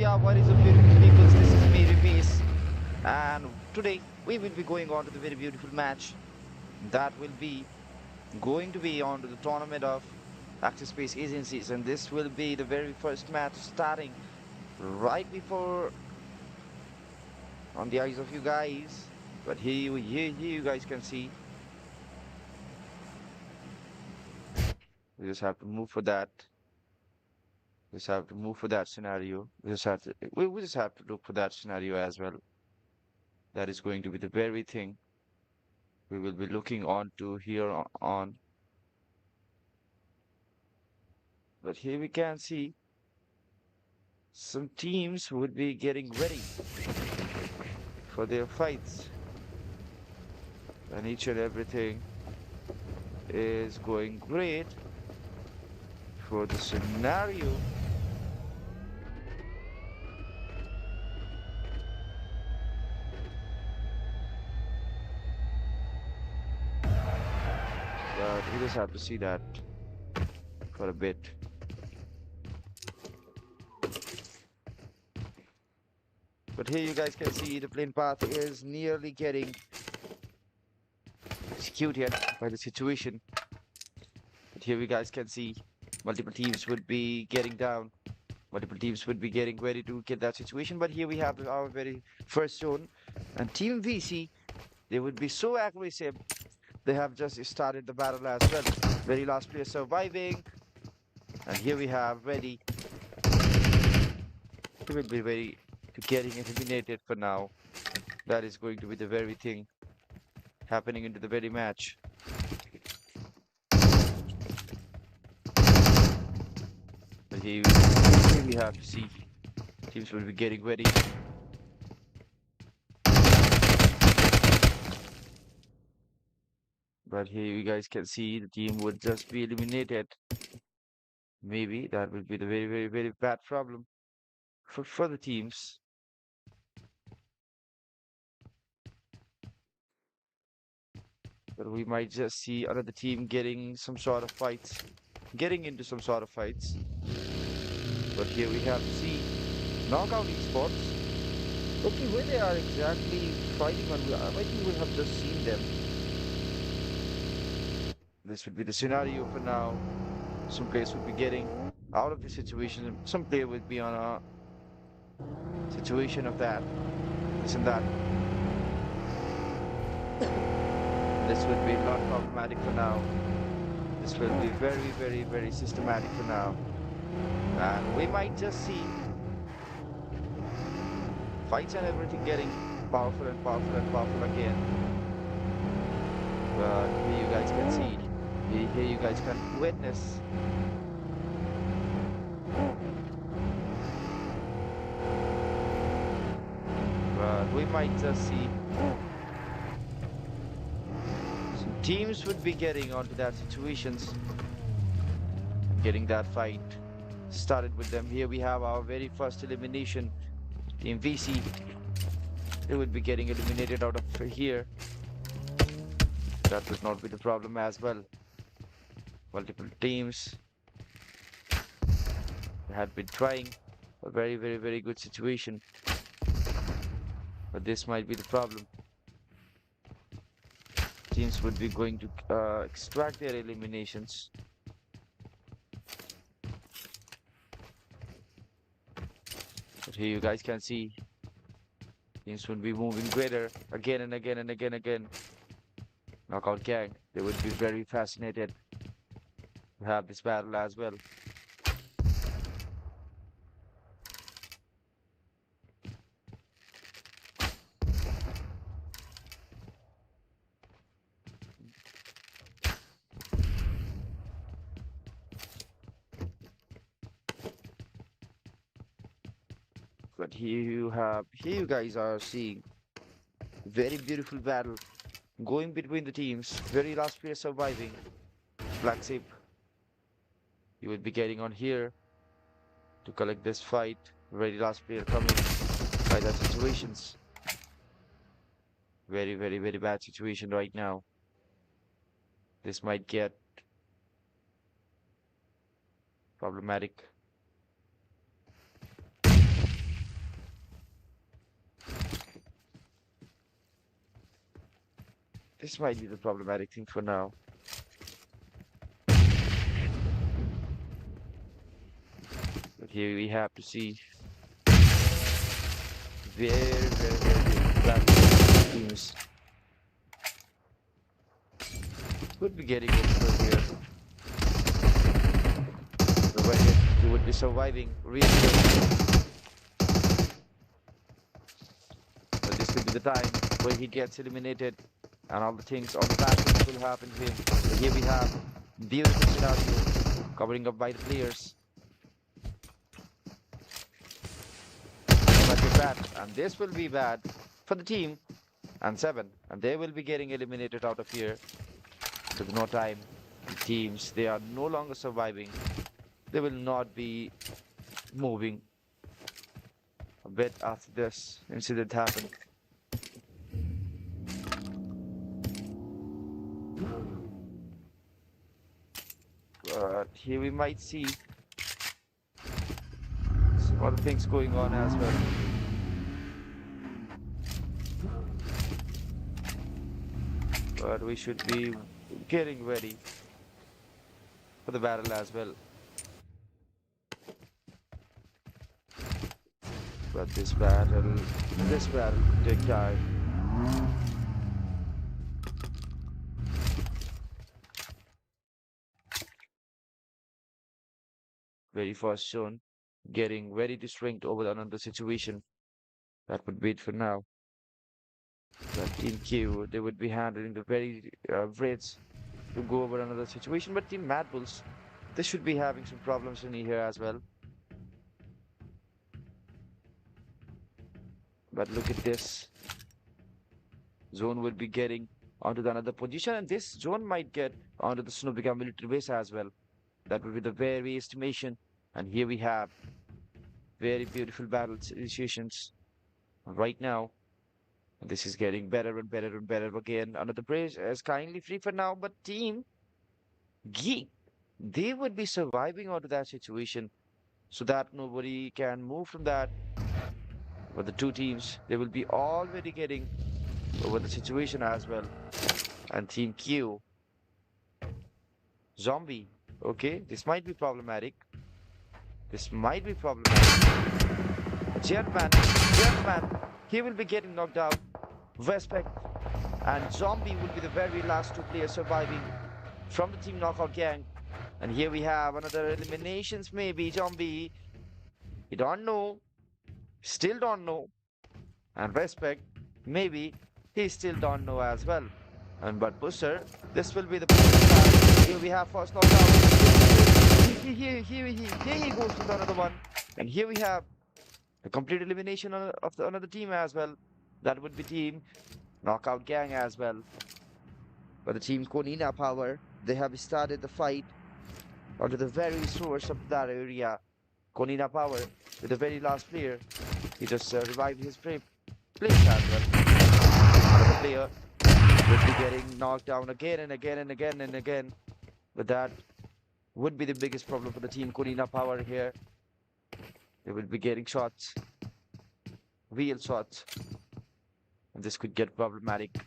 yeah, what is up, beautiful peoples? This is me, Revis, and today we will be going on to the very beautiful match that will be going to be on to the tournament of Active Space Agencies, and this will be the very first match starting right before on the eyes of you guys. But here you guys can see. We just have to move for that. We just have to move for that scenario. We just have to look for that scenario as well. That is going to be the very thing we will be looking on to here on. But here we can see some teams would be getting ready for their fights, and each and everything is going great for the scenario. But we just have to see that for a bit. But here you guys can see the plane path is nearly getting executed by the situation. But here you guys can see multiple teams would be getting down. Multiple teams would be getting ready to get that situation. But here we have our very first zone. And Team VC, they would be so aggressive. They have just started the battle as well. Very last player surviving. And here we have ready. He will be ready to getting eliminated for now. That is going to be the very thing happening into the very match. But here we have to see teams will be getting ready. But here you guys can see the team would just be eliminated. Maybe that will be the very bad problem for the teams. But we might just see another team getting some sort of fights, getting into some sort of fights. But here we have to see Knockout Esports. Okay, where they are exactly fighting on, I think we have just seen them. This would be the scenario for now. Some players would be getting out of the situation. Some player would be on a situation of that, this and that. This would be not problematic for now. This will be very systematic for now. And we might just see fights and everything getting powerful and powerful again. But here you guys can see, here you guys can witness but we might just see some teams would be getting onto that situations, getting that fight started with them. Here we have our very first elimination. Team VC, they would be getting eliminated out of here. That would not be the problem as well. Multiple teams had been trying a very good situation, but this might be the problem. Teams would be going to extract their eliminations. But here you guys can see teams would be moving greater again and again. Knockout Gang, they would be very fascinated to have this battle as well. But here you guys are seeing very beautiful battle going between the teams. Very last player surviving. Black Sheep, you will be getting on here to collect this fight. Very last player coming by that situations. Very bad situation right now. This might get problematic. This might be the problematic thing for now. But here we have to see very bad teams could be getting over here. Provided he would be surviving really good. But this could be the time where he gets eliminated and all the things, all the bad things will happen to him. But here we have beautiful scenario covering up by the players. Might be bad, and this will be bad for the team. And 7, and they will be getting eliminated out of here. There's no time. The teams, they are no longer surviving. They will not be moving a bit after this incident happened. But here we might see some other things going on as well. But we should be getting ready for the battle as well. But this battle will take time. Very first zone, getting ready to swing over another situation. That would be it for now. But Team Q, they would be handling the very Reds to go over another situation. But Team Mad Bulls, they should be having some problems in here as well. But look at this. Zone will be getting onto the another position, and this zone might get onto the Pmgc military base as well. That would be the very estimation. And here we have very beautiful battle situations right now. This is getting better and better and better again. Another bridge is kindly free for now, but Team Geek, they would be surviving out of that situation so that nobody can move from that. But the two teams, they will be already getting over the situation as well. And Team Q, Zombie, okay, this might be problematic. This might be problematic. Gentman, he will be getting knocked out. Respect. And Zombie will be the very last two players surviving from the Team Knockout Gang. And here we have another eliminations maybe. Zombie, you don't know. Still don't know. And Respect, maybe he still don't know as well. And but Pusher, this will be the time. Here we have first knockout. Here he goes with another one. And here we have a complete elimination of another team as well. That would be Team Knockout Gang as well. But the Team Konina Power, they have started the fight onto the very source of that area. Konina Power, with the very last player, he just revived his place as well. Another player would be getting knocked down again and again and again and again. But that would be the biggest problem for the Team Konina Power here. They will be getting shots, real shots. And this could get problematic.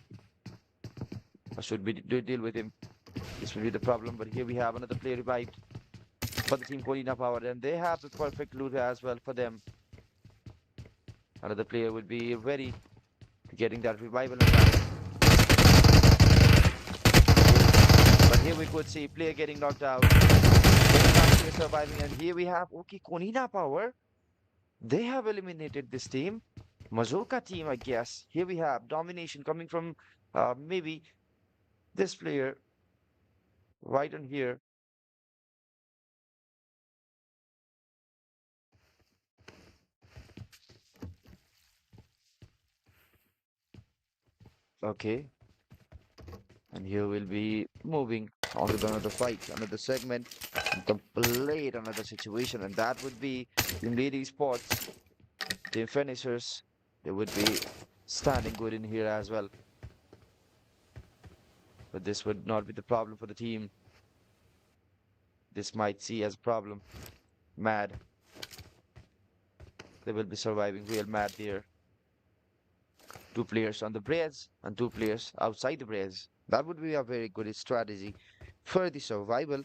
I should be deal with him. This will be the problem. But here we have another player revived for the Team Konina Power, and they have the perfect loot as well for them. Another player would be ready to getting that revival around. But here we could see player getting knocked out. Player surviving, and here we have okay, Konina Power. They have eliminated this team. Mazoka team, I guess. Here we have domination coming from maybe this player right on here. Okay. And here we'll be moving on to another fight, another segment, and complete another situation. And that would be Team Leading Sports, Team Finishers. They would be standing good in here as well. But this would not be the problem for the team. This might see as a problem. Mad. They will be surviving real mad here. 2 players on the bridge and 2 players outside the bridge. That would be a very good strategy for the survival.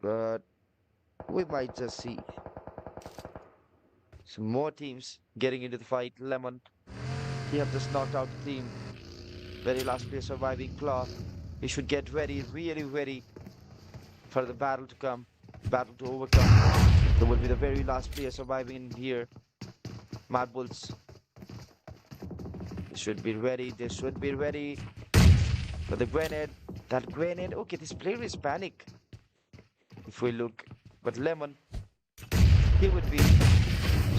But we might just see some more teams getting into the fight. Lemon, he have just knocked out the team. Very last player surviving. Claw, he should get ready, really ready for the battle to come, battle to overcome. There will be the very last player surviving in here. Mad Bulls. They should be ready. They should be ready for the grenade. That grenade. Okay, this player is panic. If we look, but Lemon, he would be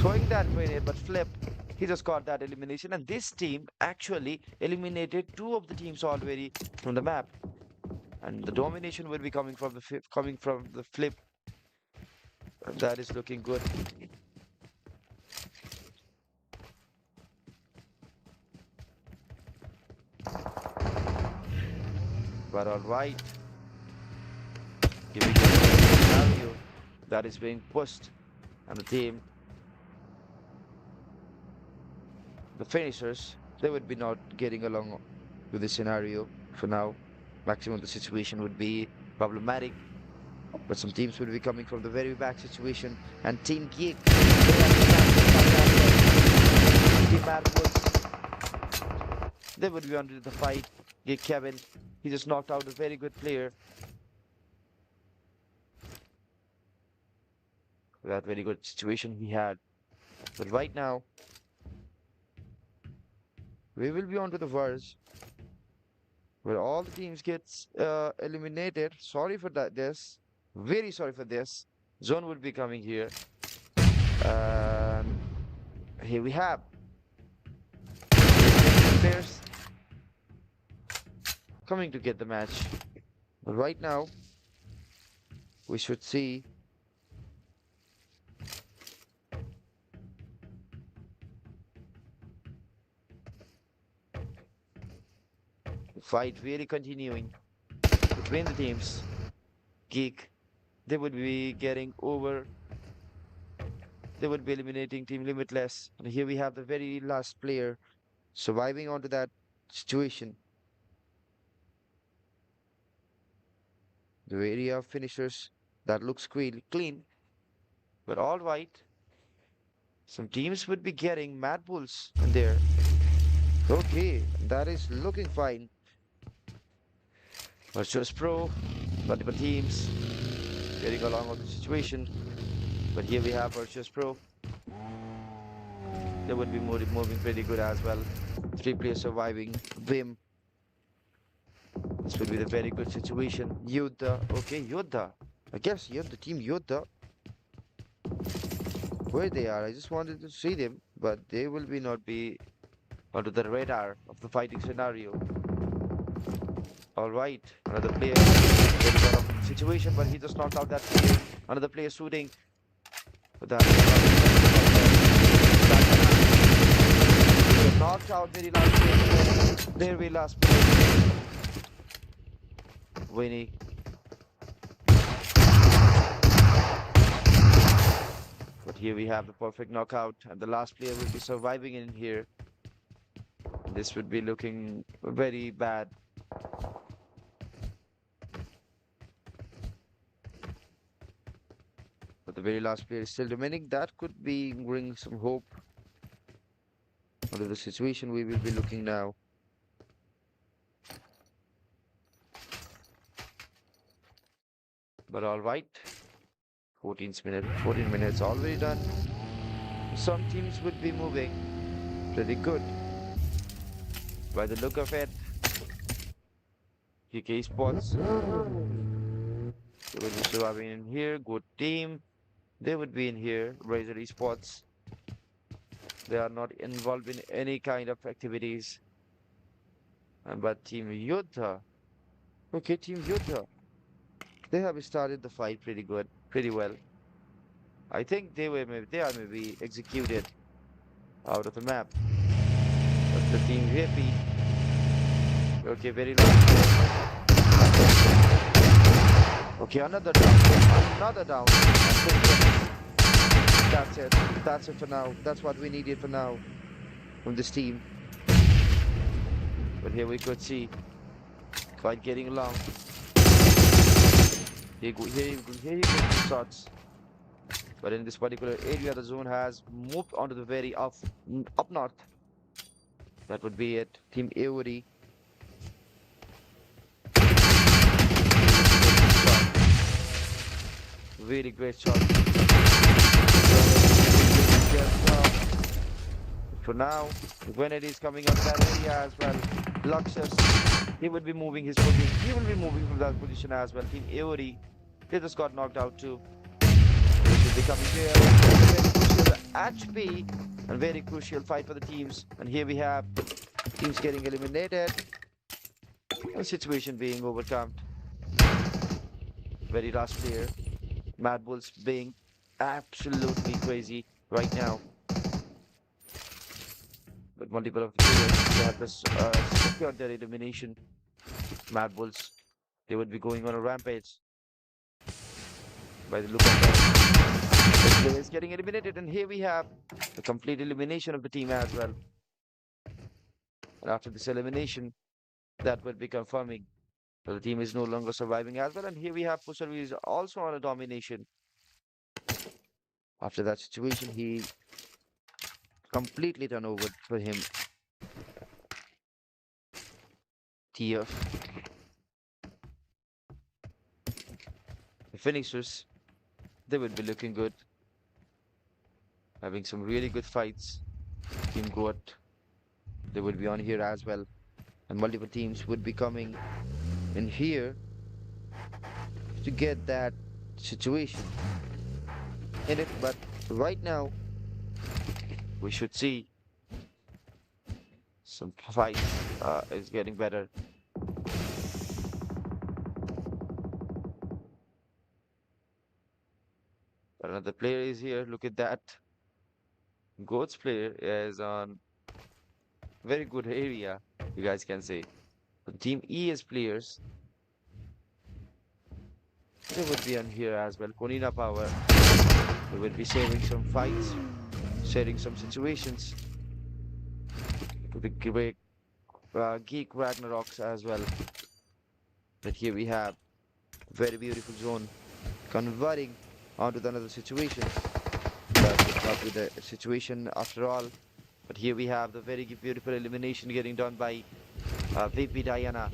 throwing that grenade, but Flip, he just got that elimination, and this team actually eliminated 2 of the teams already from the map, and the domination will be coming from the Flip. That is looking good. But all right, giving a scenario that is being pushed, and the team, the finishers, they would be not getting along with the scenario for now. Maximum the situation would be problematic, but some teams will be coming from the very back situation, and Team Geek, Team Mad Woods, they would be under the fight. Geek Kevin, he just knocked out a very good player. That very good situation he had. But right now, we will be on to the verge where all the teams gets eliminated. Sorry for that. Very sorry for this. Zone will be coming here. Here we have players coming to get the match. But right now, we should see the fight really continuing between the teams. Geek, they would be getting over. They would be eliminating Team Limitless. And here we have the very last player surviving onto that situation. The area of finishers, that looks clean. But all right. Some teams would be getting Mad Bulls in there. Okay, that is looking fine. Virtuous Pro, multiple teams getting along with the situation. But here we have Virtuous Pro. They would be moving pretty good as well. 3 players surviving. Vim. This would be the very good situation. Yoda. Okay, Yoda. I guess Team Yoda. Where they are, I just wanted to see them, but they will be not be onto the radar of the fighting scenario. Alright, another player getting out of the situation, but he just knocked out that player. Another player shooting. That knocked out very last player. There we last player. Winnie. But here we have the perfect knockout, and the last player will be surviving in here. This would be looking very bad. But the very last player is still remaining. That could be bring some hope under the situation we will be looking now. But all right, 14 minutes already done. Some teams would be moving pretty good by the look of it. GK Sports, they would be surviving in here. Good team, they would be in here. Razor Esports, they are not involved in any kind of activities. But Team Yoda, okay, Team Yoda, they have started the fight pretty well. I think they are maybe executed out of the map. But the Team Happy, okay, very low. Okay, another down. That's it for now. That's what we needed for now. from this team. But here we could see quite getting along. Here you go shots. But in this particular area, the zone has moved onto the very up north. That would be it. Team Aori. Really great shot. For now, the grenade is coming out of that area as well. Luxus, he will be moving his position. He will be moving from that position as well. Team Aori, they just got knocked out too. They should be coming here. Very crucial HP and very crucial fight for the teams. And here we have teams getting eliminated. The situation being overcome. Very last player. Mad Bulls being absolutely crazy right now. But multiple of the players they have this secured their elimination. Mad Bulls, they would be going on a rampage. By the look of them, the players getting eliminated, and here we have the complete elimination of the team as well. And after this elimination, that will be confirming that the team is no longer surviving as well. And here we have Pusar is also on a domination. After that situation, he completely turned over for him. TF. The finishers, they would be looking good. Having some really good fights. Team Goat, they would be on here as well. And multiple teams would be coming in here to get that situation in it. But right now, we should see some fights is getting better. Another player is here. Look at that. Goat's player is on very good area, you guys can say. The Team ES players, they would be on here as well. Konina Power, they would be sharing some fights, sharing some situations. To the great Geek Ragnaroks as well. But here we have very beautiful zone converting onto another situation. But it's not with the situation after all. But here we have the very beautiful elimination getting done by VP Diana.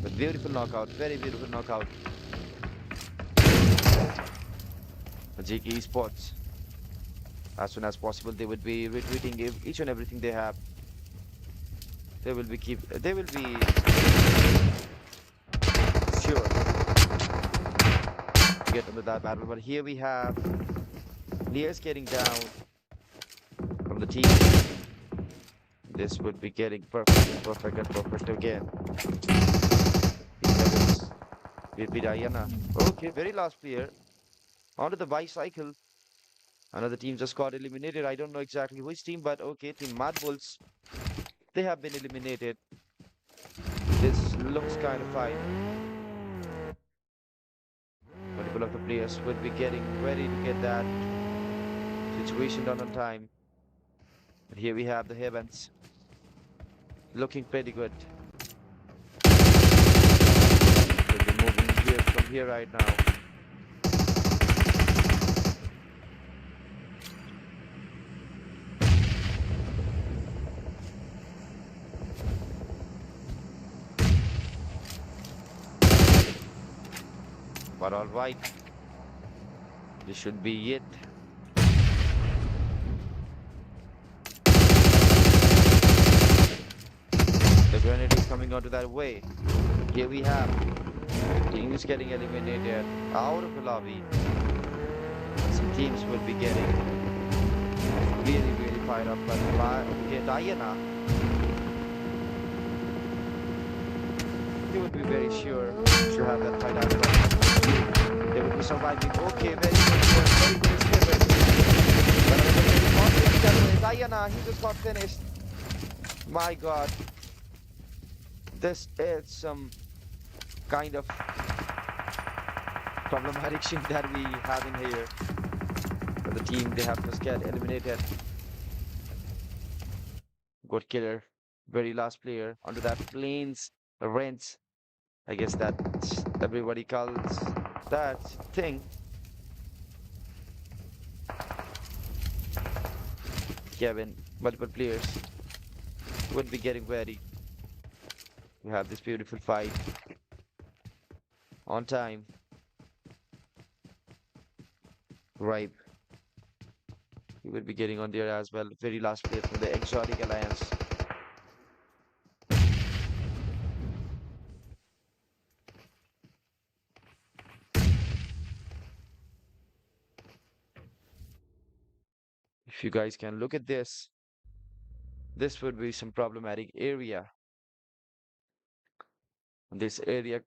But beautiful knockout, very beautiful knockout. JK Esports, as soon as possible, they would be retweeting each and everything they have. They will be sure to get into that battle. But here we have Lear's getting down from the team. This would be getting perfect again. VP Diana. Okay, very last player. Onto the bicycle. Another team just got eliminated. I don't know exactly which team, but okay, Team Mad Bulls. They have been eliminated. This looks kind of fine. Multiple of the players would be getting ready to get that situation done on time. But here we have the Heavens. Looking pretty good. We'll be moving here from here right now. But alright, this should be it. The grenade is coming onto that way. Here we have teams getting eliminated out of the lobby. Some teams will be getting really fired up. But Diana, they would be very sure to have that fight out. They would be surviving. Okay, very good escape. But Diana, he just got finished. My God. This is some kind of problematic shit that we have in here. For the team, they have just get eliminated. God killer, very last player onto that planes rents. I guess that everybody calls that thing. Kevin, multiple players would be getting ready. We have this beautiful fight on time. Ripe. He will be getting on there as well. Very last player from the Exotic Alliance. If you guys can look at this, this would be some problematic area. This area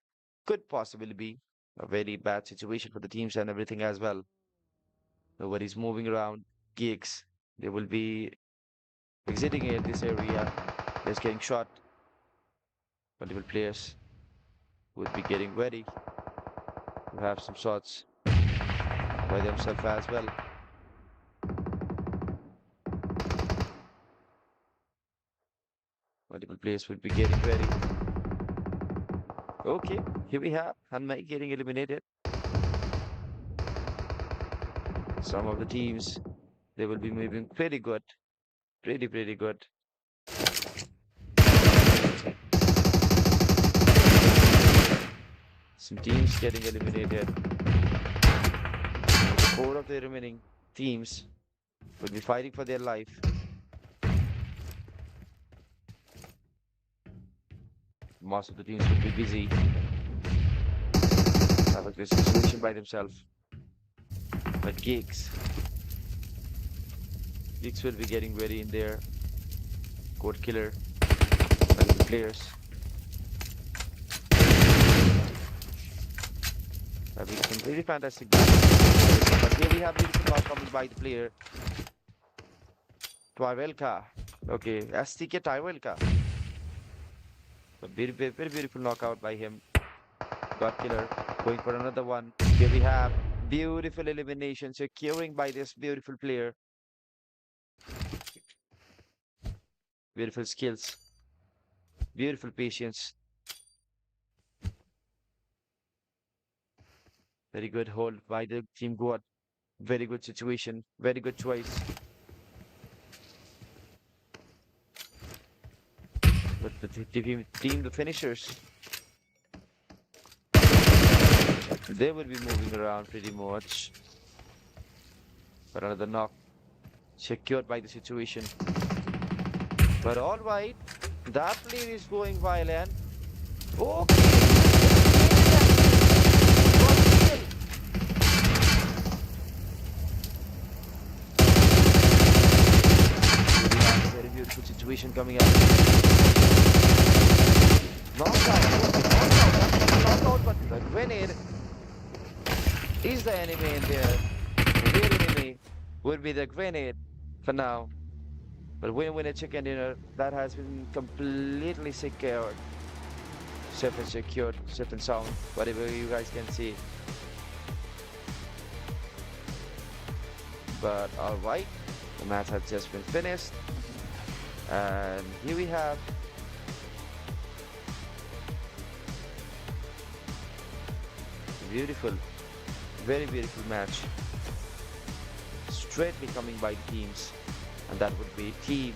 could possibly be a very bad situation for the teams and everything as well. Nobody's moving around. Gigs, they will be exiting this area. Just getting shot. Multiple players would be getting ready to have some shots by themselves as well. Multiple players would be getting ready. Okay, here we have Hanmai getting eliminated. Some of the teams, they will be moving pretty good. Pretty good. Some teams getting eliminated. Four of the remaining teams will be fighting for their life. Most of the teams will be busy. Have a good situation by themselves. But Gigs will be getting ready in there. Code Killer. And the players. Having some really fantastic games. But here we have beautiful knock coming by the player. Tyrelka. Okay, STK Tyrelka. A very beautiful knockout by him. God Killer going for another one. Here we have beautiful elimination securing by this beautiful player. Beautiful skills. Beautiful patience. Very good hold by the team God. Very good situation. Very good choice. But the team, the finishers, they will be moving around pretty much. But another knock secured by the situation. But all right, that player is going violent. Okay. Very beautiful situation coming up. Knockout, but the grenade is the enemy in there. The real enemy would be the grenade for now. But winner chicken dinner, that has been completely secured. Safe and secured, safe and sound, whatever you guys can see. But alright, the match has just been finished. And here we have beautiful, very beautiful match. Straightly coming by the teams. And that would be Team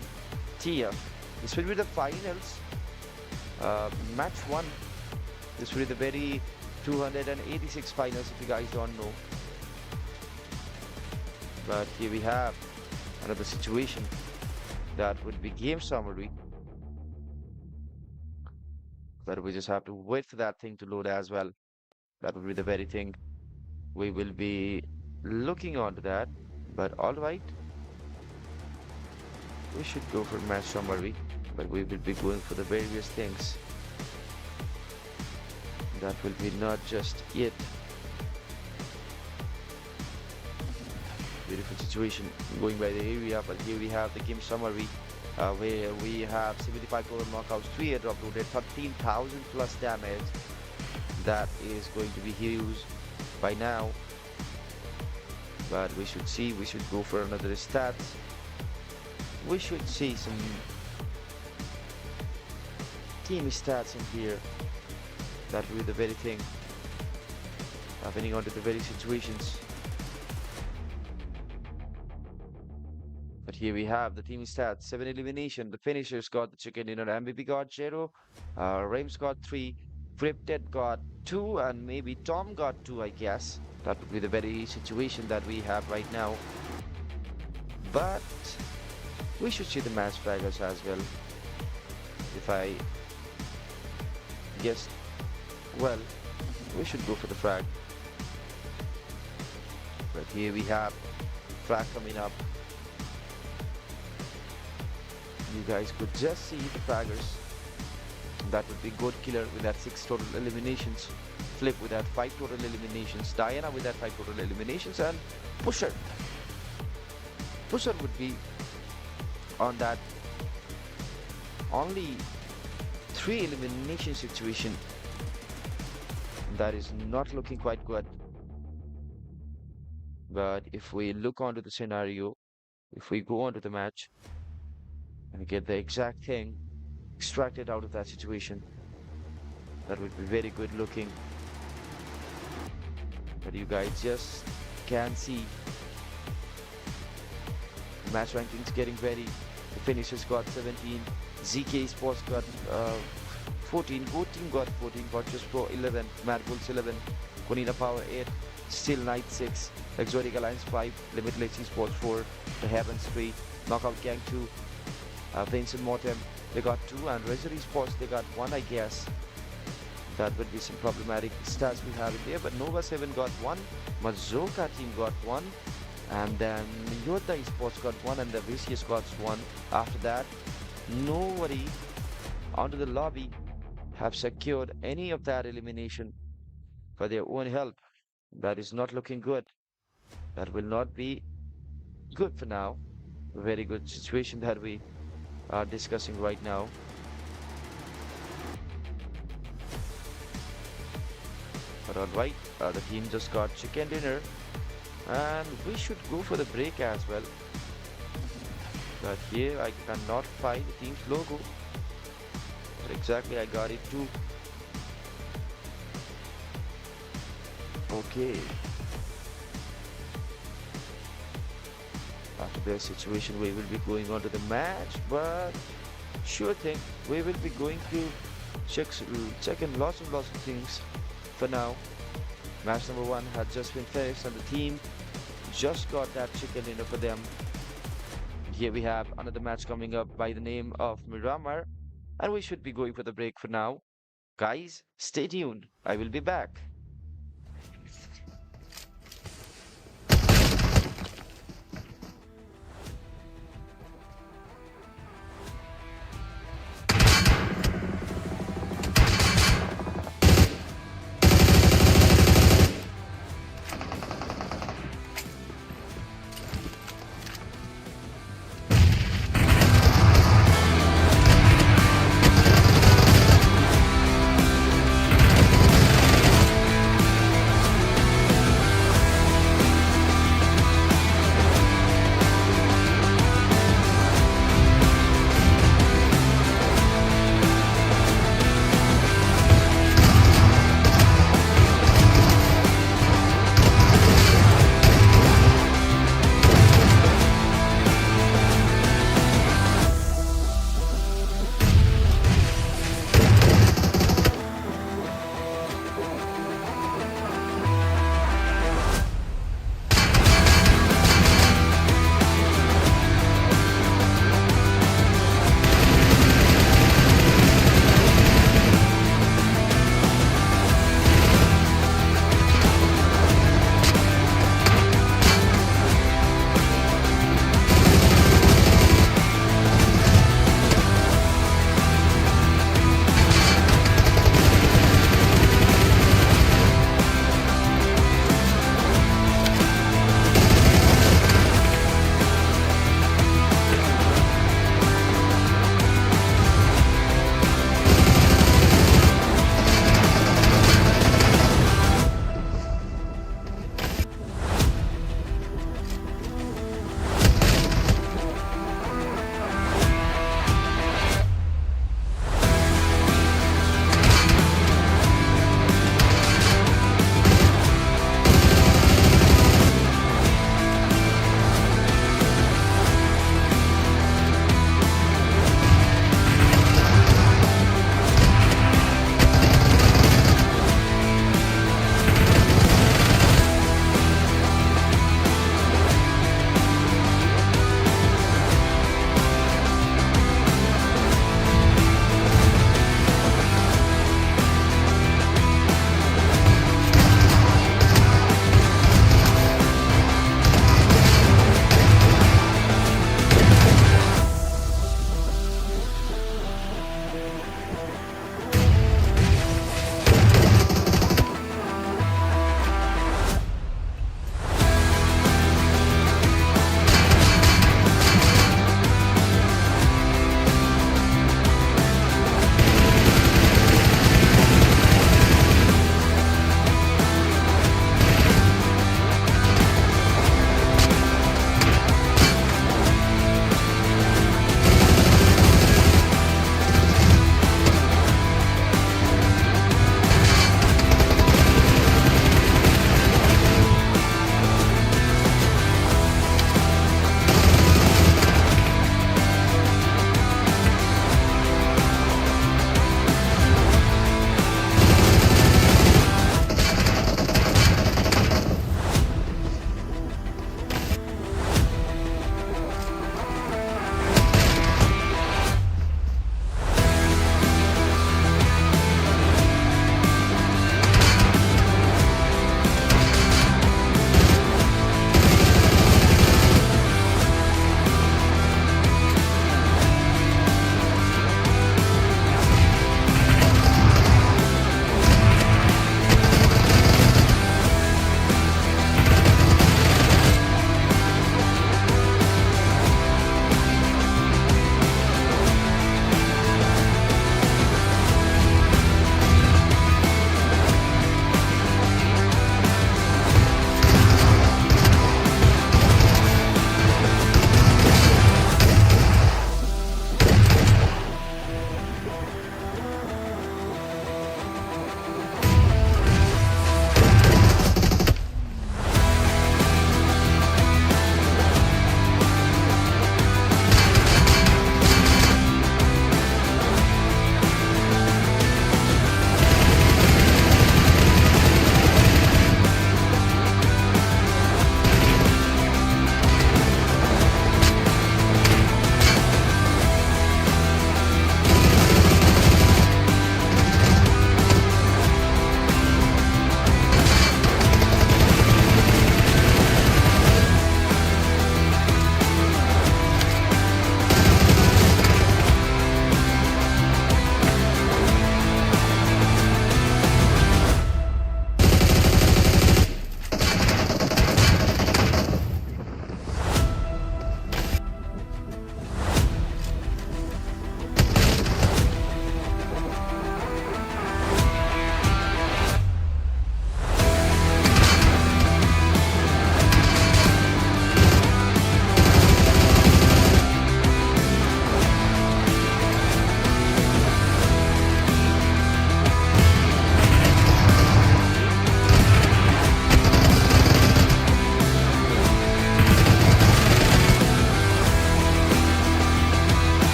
TF. This will be the finals. Match 1. This will be the very 286 finals if you guys don't know. But here we have another situation. That would be game summary. But we just have to wait for that thing to load as well. That would be the very thing we will be looking onto that. But alright. We should go for match summary, but we will be going for the various things. That will be not just it. Beautiful situation going by the area, but here we have the game summary where we have 75 total knockouts, 3 airdrop loaded, 13,000 plus damage. That is going to be huge. by now. But we should see, we should go for another stats. We should see some team stats in here. That will be the very thing happening onto the very situations. But here we have the team stats: 7 elimination. The finishers got the chicken dinner. MVP got 0. Rames got 3. Crypted got 2, and maybe Tom got 2, I guess. That would be the very situation that we have right now. But we should see the match fraggers as well. If I guess well, we should go for the frag. But here we have frag coming up. You guys could just see the fraggers. That would be Goat Killer with that 6 total eliminations. Flip with that 5 total eliminations. Diana with that 5 total eliminations. And Pusher. Pusher would be on that only 3 elimination situation. That is not looking quite good. But if we look onto the scenario, if we go onto the match and get the exact thing extracted out of that situation, that would be very good looking. But you guys just can see the match rankings getting ready. The finishers got 17, ZK Sports got 14, Go Team got 14, Watchers Pro 11, Mad Bulls 11, Konina Power 8, Still Night 6, Exotic Alliance 5, Limit Racing Sports 4, The Heavens 3, Knockout Gang 2, Vincent Mortem, they got 2, and Resery Sports, they got 1, I guess. That would be some problematic stats we have in there, but Nova 7 got 1, Mazoka Team got 1, and then Yoda Sports got 1, and the VCS got 1. After that, nobody onto the lobby have secured any of that elimination for their own help. That is not looking good. That will not be good for now. A very good situation that we are discussing right now. But alright, the team just got chicken dinner, and we should go for the break as well. But here I cannot find the team's logo. But exactly, I got it too. Okay. After this situation, we will be going on to the match, but sure thing, we will be going to check in lots of things for now. Match number 1 had just been finished, and the team just got that chicken dinner for them. Here we have another match coming up by the name of Miramar, and we should be going for the break for now. Guys, stay tuned. I will be back.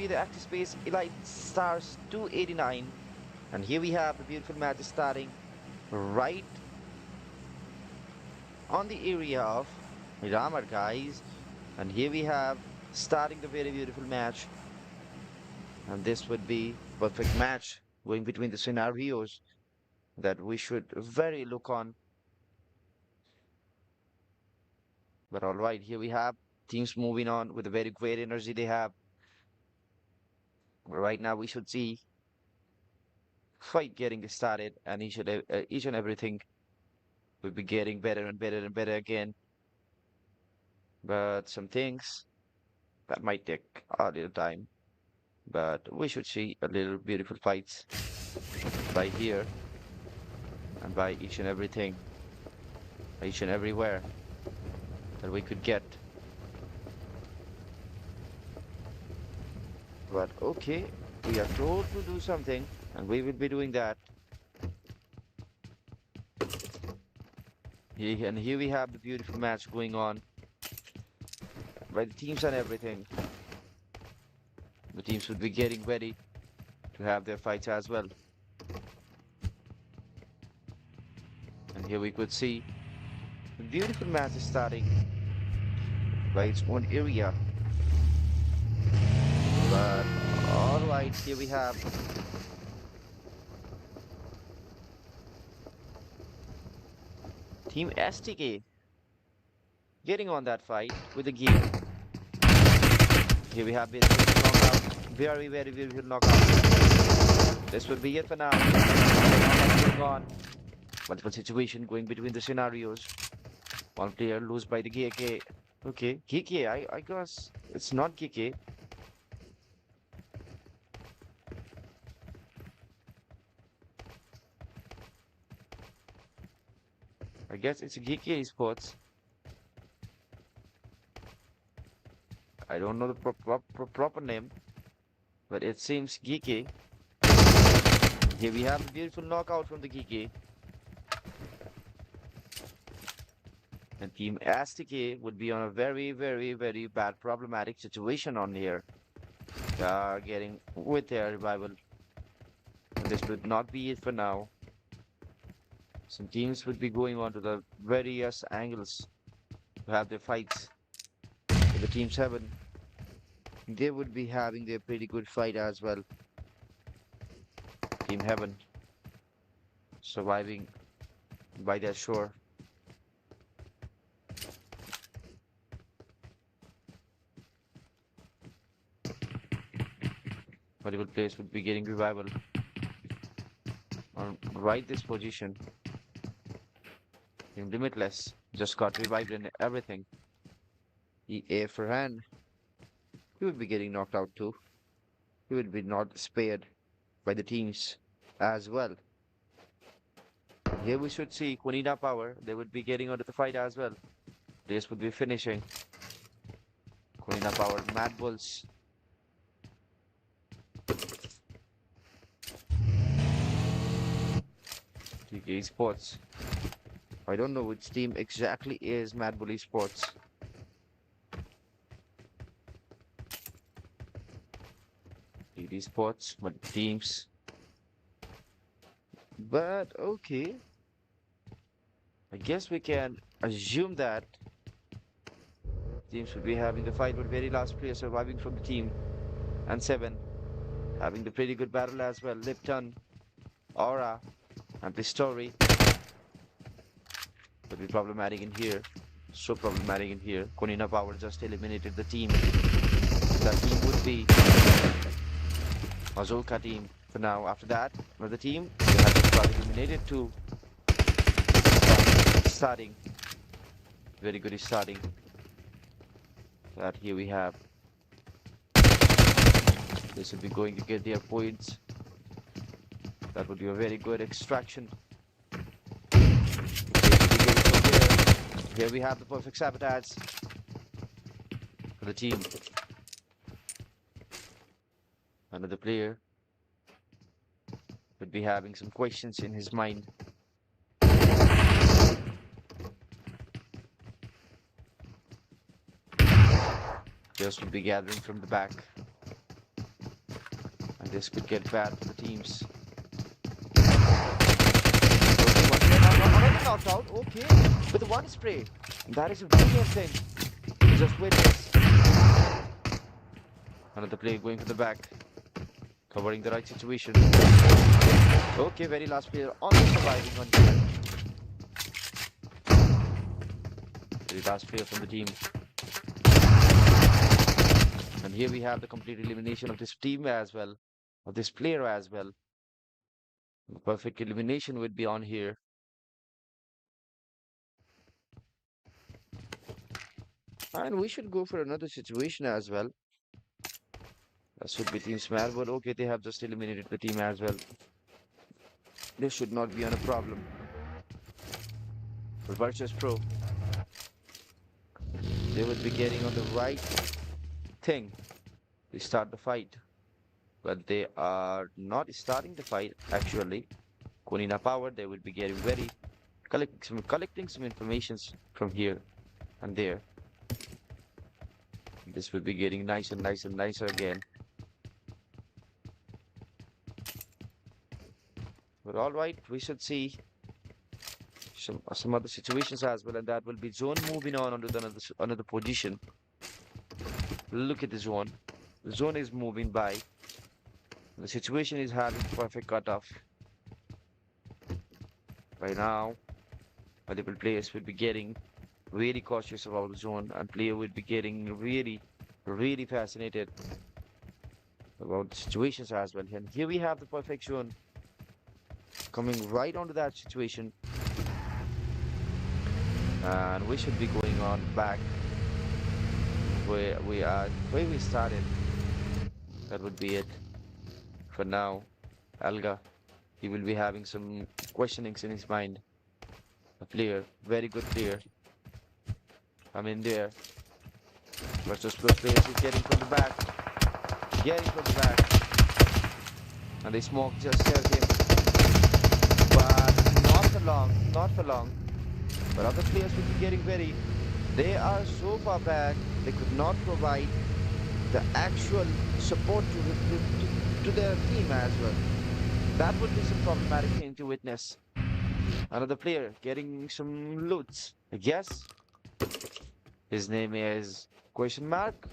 the active space Elite Stars 289. And here we have the beautiful match starting right on the area of Miramar, guys. And here we have starting the very beautiful match. And this would be perfect match going between the scenarios that we should very look on. But all right, here we have teams moving on with a very great energy they have. Right now, we should see fight getting started, and each and everything will be getting better and better and better again. But some things that might take a little time. But we should see a little beautiful fights by here and by each and everything, each and everywhere that we could get. But okay, we are told to do something, and we will be doing that. And here we have the beautiful match going on by the teams and everything. The teams would be getting ready to have their fights as well. And here we could see the beautiful match is starting by its own area. But alright, here we have Team STK getting on that fight with the gear. Here we have beautiful knockout. Very, very beautiful knockout. This would be it for now. Going on. Multiple situation going between the scenarios. One player lose by the GK. Okay, GK, I guess it's not GK. I guess it's GK Sports. I don't know the proper name, but it seems GK. Here we have a beautiful knockout from the GK. And Team STK would be on a very, very, very bad problematic situation on here. They are getting with their revival. And this would not be it for now. Some teams would be going on to the various angles to have their fights. For the Team 7, they would be having their pretty good fight as well. Team Heaven surviving by their shore. Multiple players would be getting revival on right this position. Team Limitless just got revived and everything. EA Farhan, he would be getting knocked out too. He would be not spared by the teams as well. Here we should see Quinina Power. They would be getting onto the fight as well. This would be finishing. Quinina Power, Mad Bulls. TK Sports. I don't know which team exactly is Mad Bull Sports. TD Sports, but teams. But okay. I guess we can assume that teams would be having the fight with very last player surviving from the team. And 7 having the pretty good battle as well. Lipton, Aura, and Pistori would be problematic in here. So problematic in here. Konina Power just eliminated the team. That team would be Mazulka team for now. After that, another team, they have to start eliminated too. Starting. Very good starting. That here we have. This will be going to get their points. That would be a very good extraction. Here we have the perfect sabotage for the team. Another player would be having some questions in his mind. Just would be gathering from the back. This could get bad for the teams. Okay, one player already knocked out. Okay, with the one spray. That is a brilliant thing. Just witness. Another player going to the back, covering the right situation. Okay, very last player only surviving on here. Very last player from the team. And here we have the complete elimination of this team as well, of this player as well. The perfect elimination would be on here. And we should go for another situation as well. That should be Team Smash, but okay, they have just eliminated the team as well. This should not be on a problem. But Virtus Pro, they would be getting on the right thing to start the fight. But they are not starting the fight actually. Konina Power, they will be getting ready, collecting some informations from here and there. This will be getting nicer and nicer and nicer again. But all right, we should see some other situations as well, and that will be zone moving on onto another position. Look at the zone. The zone is moving by. The situation is having perfect cutoff. By now, multiple players will be getting really cautious about the zone, and player will be getting really fascinated about the situations as well. And here we have the perfect zone coming right onto that situation. And we should be going on back where we started. That would be it for now. Alga, he will be having some questionings in his mind. A player, very good player. I'm in there. Versus plus players is getting from the back. And the smoke just served him. But not for long. But other players will be getting ready. They are so far back, they could not provide the actual support to their team as well. That would be some problematic thing to witness. Another player getting some loots, I guess. His name is question mark.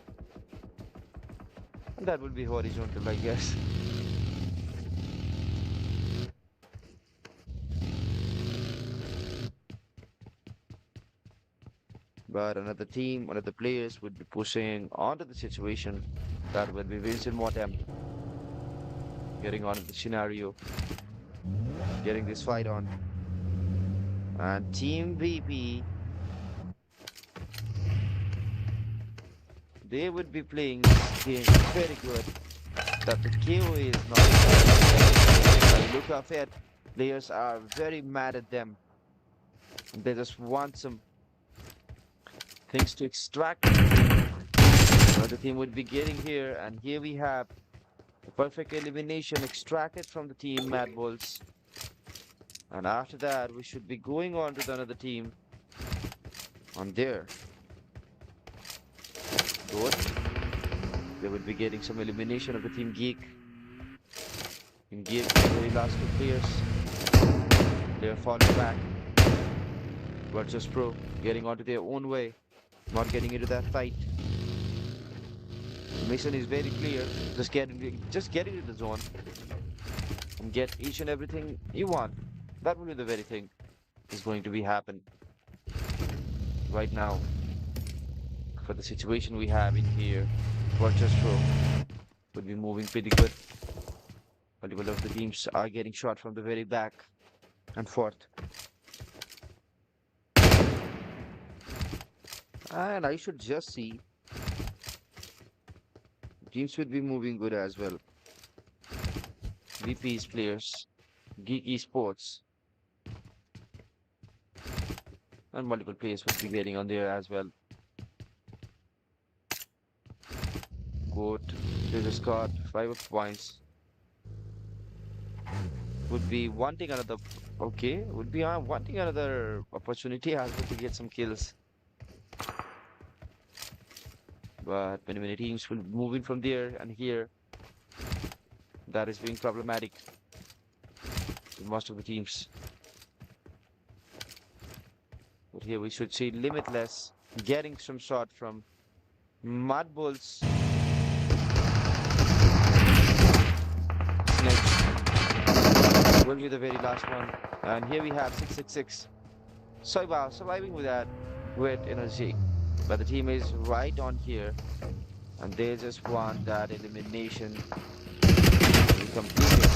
And that would be horizontal, I guess. But another team, another players would be pushing onto the situation. That would be Vincent Motem getting onto the scenario, getting this fight on. And Team VP, they would be playing this game very good. That the KO is not. Look at it. Players are very mad at them. They just want some things to extract. But the team would be getting here, and here we have the perfect elimination extracted from the team Mad Bulls. And after that, we should be going on to another team on there. Good. They would be getting some elimination of the Team Geek. Team Geek, the very last two players. They're falling back. Virtus Pro getting onto their own way, not getting into that fight. The mission is very clear. Just get into the zone and get each and everything you want. That will be the very thing is going to be happen right now. For the situation we have in here, Virtus Pro would be moving pretty good. Multiple of the teams are getting shot from the very back and forth. And I should just see teams would be moving good as well. VP's players, Geek Esports, and multiple players would be getting on there as well. Good. They just got 5 points. Would be wanting another. Okay, would be wanting another opportunity as well to get some kills. But many teams will be moving from there and here. that is being problematic in most of the teams. But here we should see Limitless getting some shot from Mud Bulls. Snitch will be the very last one. And here we have 666. Soiba surviving with that with energy. But the team is right on here. And they just want that elimination to be completed.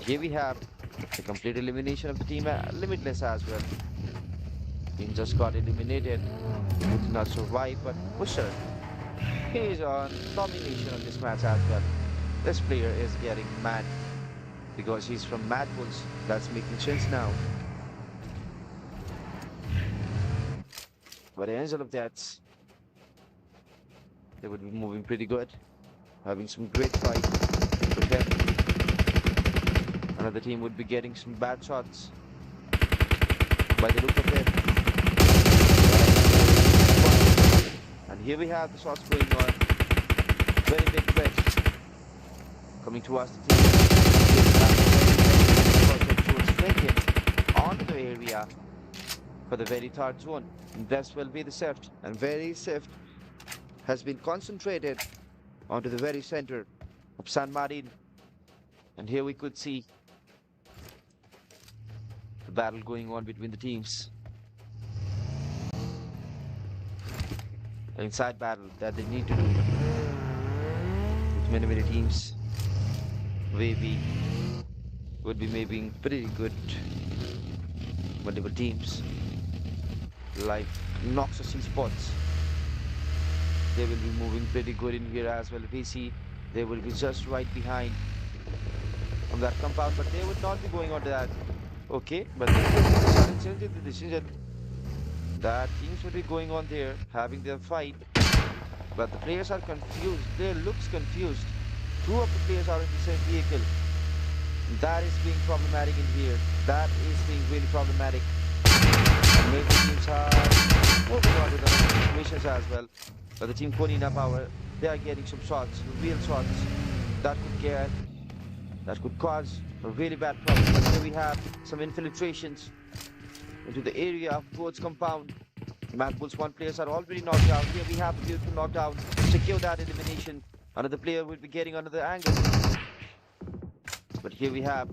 Here we have the complete elimination of the team, Limitless as well. Team just got eliminated. He did not survive, but Pusher, he is on domination of this match as well. This player is getting mad because he's from Mad Bulls. That's making sense now. But Angel of Deaths, they would be moving pretty good, having some great fight with them. Another team would be getting some bad shots by the look of it. And here we have the shots going on. Very big threat coming towards the team. Onto the area for the very third zone. And this will be the shift. And very shift has been concentrated onto the very center of San Martin. And here we could see the battle going on between the teams. Inside battle that they need to do with many teams. Wavy would be making pretty good multiple teams like Noxus Sports. They will be moving pretty good in here as well. VC, they will be just right behind on that compound, but they would not be going on to that. Okay, but they started changing the decision that teams will be going on there, having their fight, but the players are confused. Player looks confused. Two of the players are in the same vehicle. That is being problematic in here. That is being really problematic. And maybe teams are moving on to the situations as well. But the team Konina Power, they are getting some shots, real shots that could cause a really bad problem. But here we have some infiltrations into the area of Goat's compound. Mad Bulls 1 players are already knocked out. Here we have the beautiful knockdown. Secure that elimination. Another player will be getting another angle. But here we have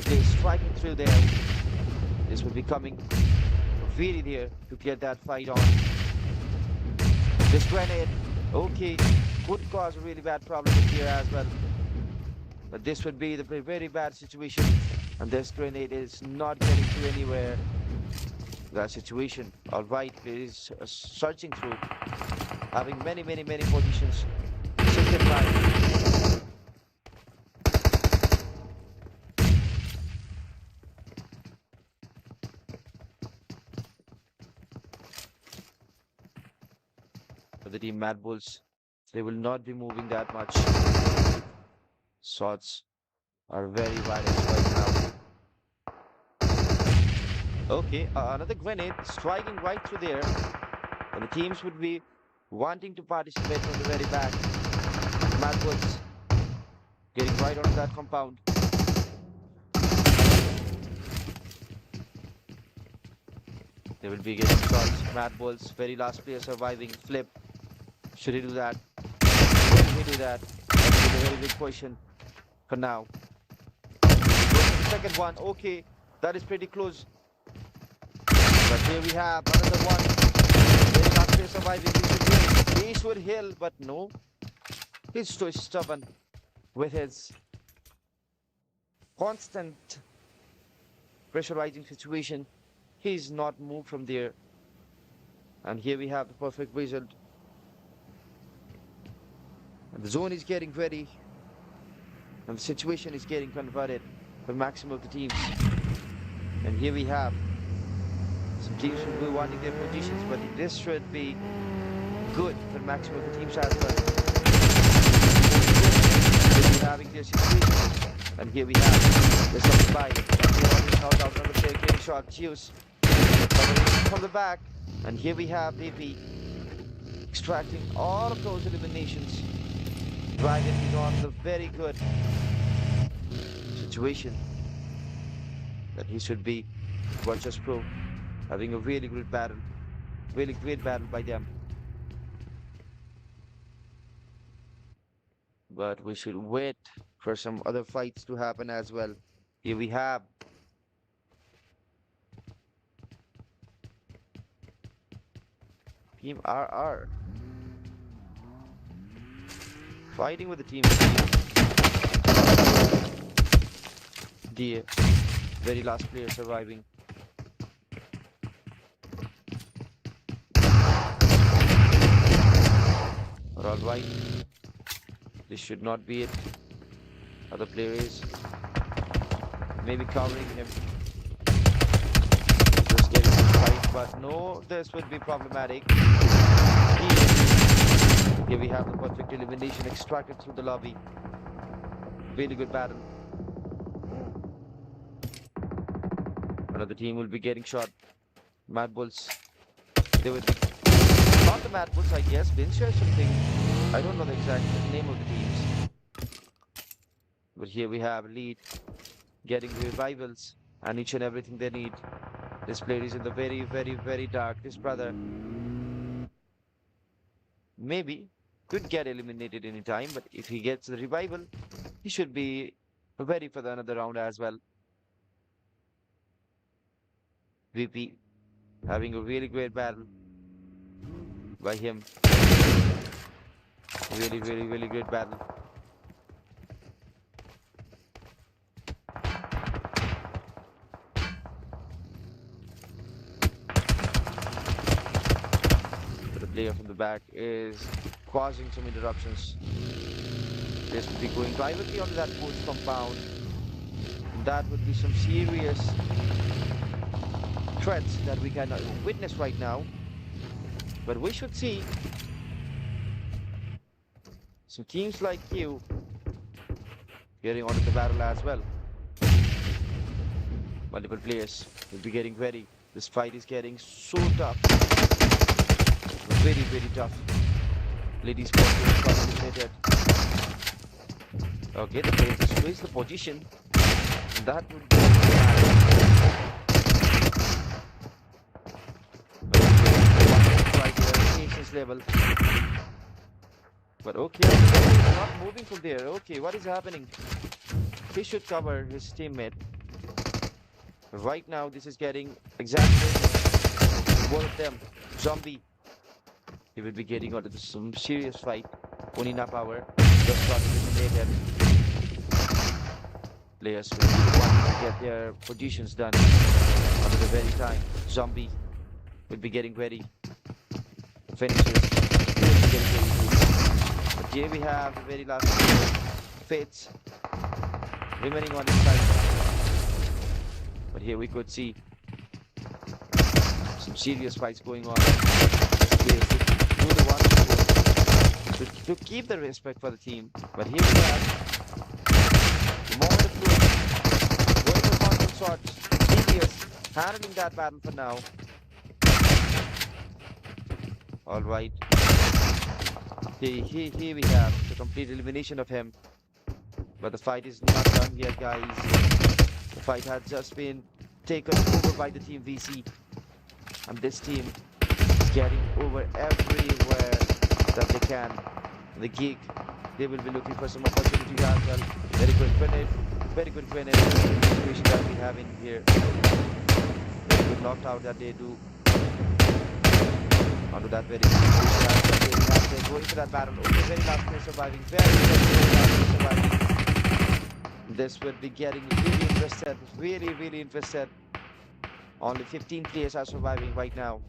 they striking through there. This will be coming really there to get that fight on. This grenade, okay, could cause a really bad problem here as well. But this would be the very bad situation. And this grenade is not getting to anywhere. That situation, alright, is searching through, having many positions. For the team Mad Bulls, they will not be moving that much. Shots are very violent right now. Okay, another grenade striking right through there. And the teams would be wanting to participate from the very back. Mad Bulls getting right onto that compound. They will be getting shots. Mad Bulls, very last player surviving. Flip. Should he do that? Will he do that? That's a very big question for now. Second one, okay, that is pretty close. But here we have another one. Very last player surviving. He should heal, but no. He's so stubborn with his constant pressurizing situation. He's not moved from there. And here we have the perfect result. And the zone is getting ready. And the situation is getting converted for maximum of the teams. And here we have some teams will be wanting their positions, but this should be good for maximum of the teams as well. They'll be having their situations. And here we have the supply. And here on this knockout, another player getting shot. Juice from the back. And here we have AP extracting all of those eliminations. Dragon is on the very good situation that he should be. Virtus Pro having a really good battle. Really great battle by them. But we should wait for some other fights to happen as well. Here we have Team RR fighting with the Team D. The very last player surviving. Alright, this should not be it. Other player is maybe covering him. Just getting the fight, but no, this would be problematic. Here we have the perfect elimination extracted through the lobby. Really good battle. Another team will be getting shot. Mad Bulls. They would be not the Mad Bulls, I guess. Vince or something. I don't know the exact name of the teams. But here we have Lead getting revivals and each and everything they need. This player is in the very, very, very dark. This brother maybe could get eliminated anytime, but if he gets the revival, he should be ready for the another round as well. VP having a really great battle by him. Really, really, really great battle. But the player from the back is causing some interruptions. This would be going privately onto that coach compound. That would be some serious threats that we can witness right now. But we should see some teams like you getting onto the battle as well. Multiple players will be getting ready. This fight is getting so tough. Very, very tough. Ladies got eliminated. Okay, the player just switched the position. That would be right here, patience level. But okay, he's not moving from there. Okay, what is happening? He should cover his teammate. Right now, this is getting exactly one of them. Zombie. He will be getting onto some serious fight. Onina Power just got eliminated. Players will want to get their positions done under the very time. Zombie will be getting ready. Finishes will be getting ready. But here we have the very last Fates remaining on his side. But here we could see some serious fights going on. Do the one to keep the respect for the team. But here we have the moment of truth. Going for constant shots. Genius handling that battle for now. Alright. Here we have the complete elimination of him. But the fight is not done yet, guys. The fight has just been taken over by the Team VC. And this team is getting over everywhere that they can. The gig, they will be looking for some opportunities as well. Very good grenade situation that we have in here. Very good knocked that they do. Onto that very situation. They're going for that battle. Okay, very last player surviving. Very last player surviving. This will be getting really interested. Only 15 players are surviving right now.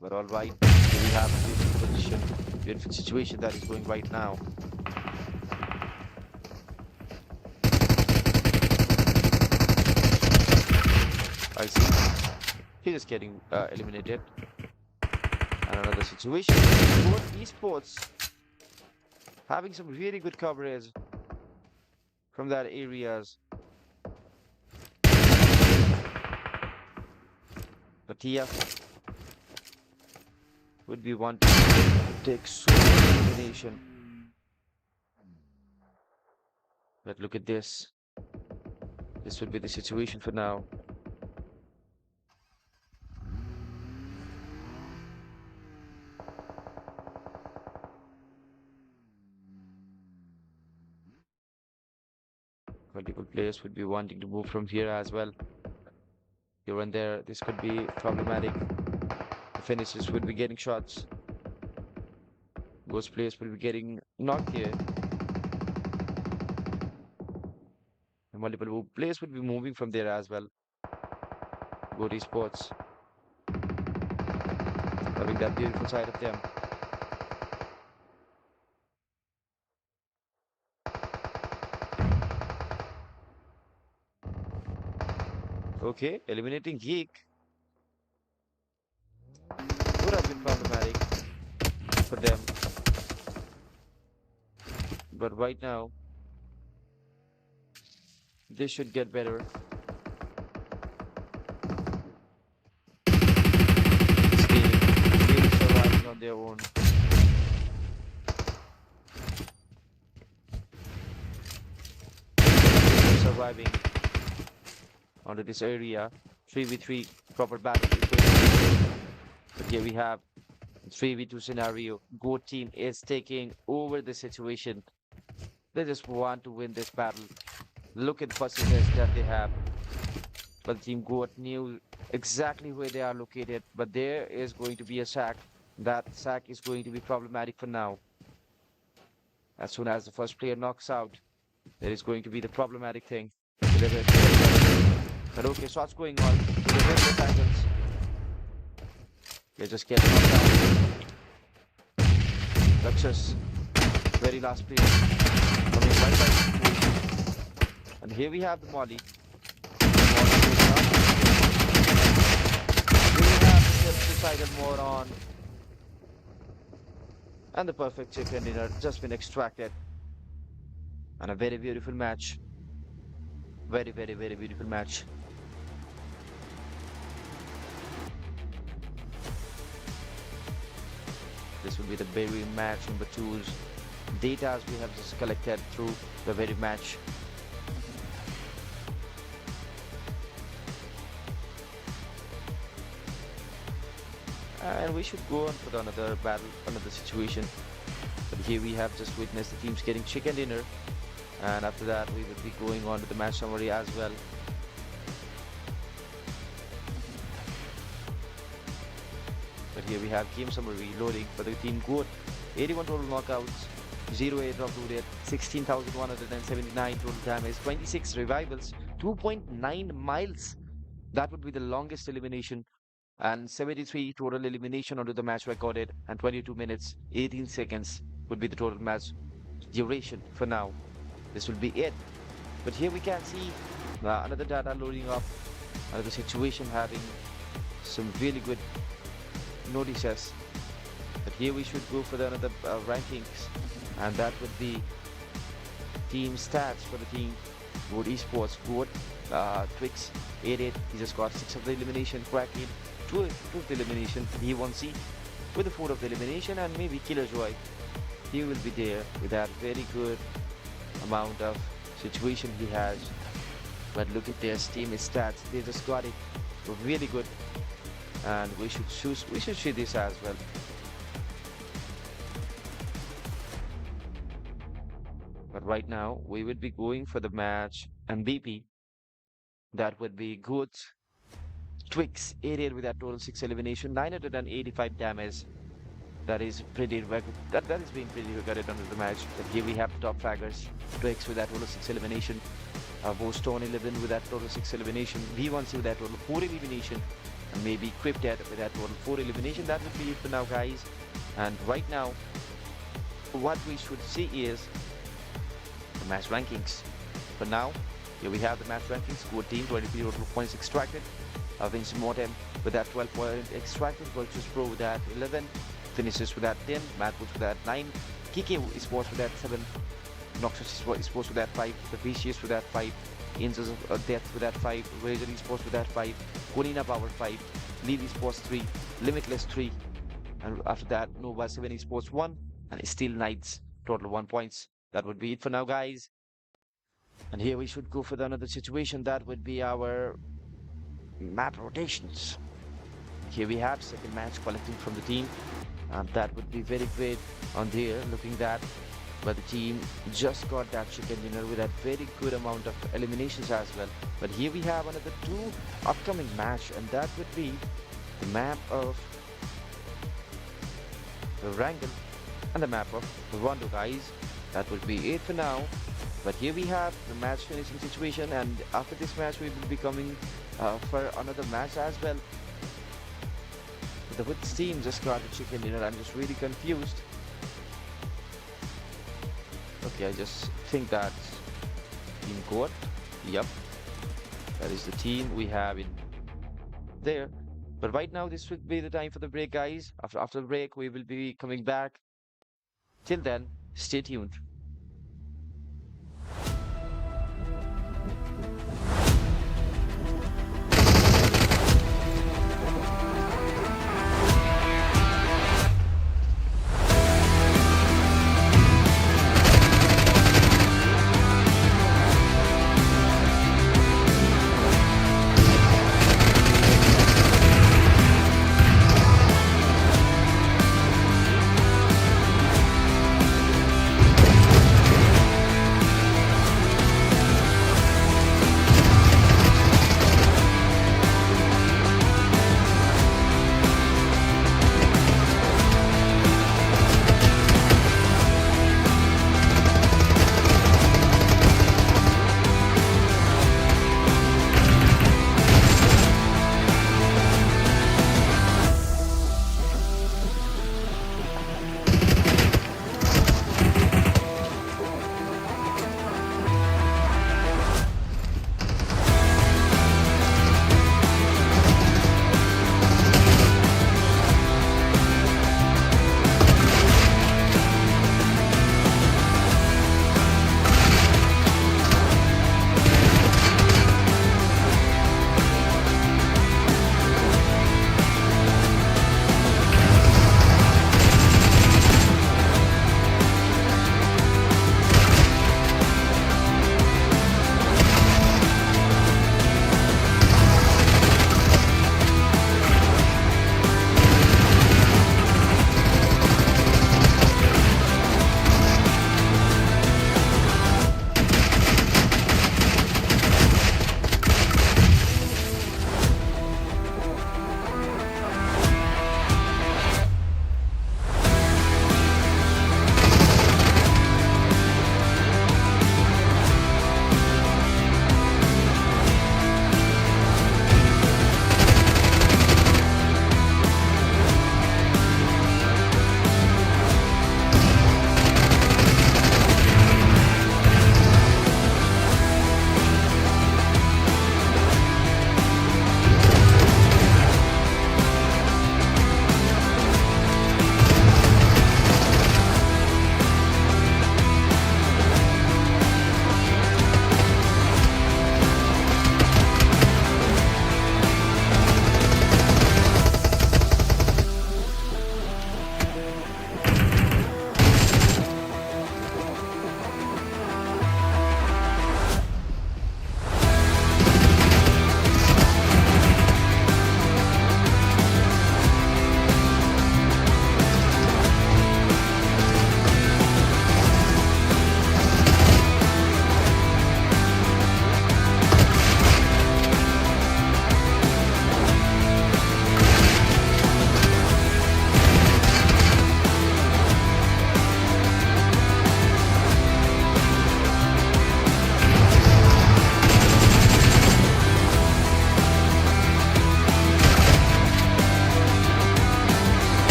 But alright, we have a beautiful position, beautiful situation that is going right now. I see. He's just getting eliminated. And another situation. Both esports having some really good coverage from that areas. But TF would be one to take so much elimination. But look at this. This would be the situation for now. Multiple players would be wanting to move from here as well. Here and there, this could be problematic. The finishers would be getting shots. Those players will be getting knocked here. And multiple players would be moving from there as well. Go to sports. Having that beautiful side of them. Okay, eliminating Geek would have been problematic for them. But right now, they should get better. This team really surviving on their own. Surviving onto this area. 3v3 proper battle. But here we have 3v2 scenario. Goat team is taking over the situation. They just want to win this battle. Look at the percentage that they have. But Team Goat knew exactly where they are located. But there is going to be a sack. That sack is going to be problematic for now. As soon as the first player knocks out, there is going to be the problematic thing. But okay, shots going on. They just get knocked out. Success. Very last player. Coming right by. And here we have the Molly. Here we have the suicidal moron. And the perfect chicken dinner just been extracted. And a very beautiful match. Very, very, very beautiful match. This will be the very match number 2's data we have just collected through the very match. And we should go on for another battle, another situation. But here we have just witnessed the teams getting chicken dinner. And after that, we will be going on to the match summary as well. But here we have game summary loading for the team Goat. 81 total knockouts, 0 airdrop looted, 16,179 total damage, 26 revivals, 2.9 miles. That would be the longest elimination. And 73 total elimination onto the match recorded. And 22 minutes, 18 seconds would be the total match duration for now. This will be it. But here we can see another data loading up, another situation having some really good notices. But here we should go for the another rankings, and that would be team stats for the team Goat Esports. Goat Twix 88, he just got 6 of the elimination. Kraken 2 of the elimination. D1C with the 4 of the elimination, and maybe Killer Joy, he will be there with that very good amount of situation he has. But look at their team stats, they just got it really good, and we should see this as well. But right now we will be going for the match MVP. That would be Goat Twix 88 with that total 6 elimination, 985 damage. That is pretty that is being pretty regarded under the match. But here we have the top fraggers. Twix with that total 6 elimination. Stone 11 with that total 6 elimination. V1C with that total 4 elimination. And maybe Cryptid with that total 4 elimination. That would be it for now, guys. And right now, what we should see is the match rankings. For now, here we have the match rankings. Goat team 23 total points extracted. Vincent Mortem with that 12 points extracted. Virtus Pro with that 11. Finishes with that 10, Madwoods with that 9, KK Sports with that 7, Noxus Sports with that 5, The Vicious with that 5, Angels of Death with that 5, Razor Sports with that 5, Konina Power 5, Lead Sports 3, Limitless 3, And after that, Nova 7 Esports 1 and Steel Knights, total 1 points. That would be it for now, guys. And here we should go for another situation. That would be our map rotations. Here we have second match collecting from the team. And that would be very great on there, looking that. But the team just got that chicken dinner with a very good amount of eliminations as well. But here we have another 2 upcoming match, and that would be the map of the Wrangle and the map of Rondo, guys. That would be it for now. But here we have the match finishing situation, and after this match we will be coming for another match as well. The Woods team just got the chicken dinner. I'm just really confused. Okay, I just think that team court. Yep, that is the team we have in there. But right now this would be the time for the break, guys. After the break we will be coming back. Till then, stay tuned.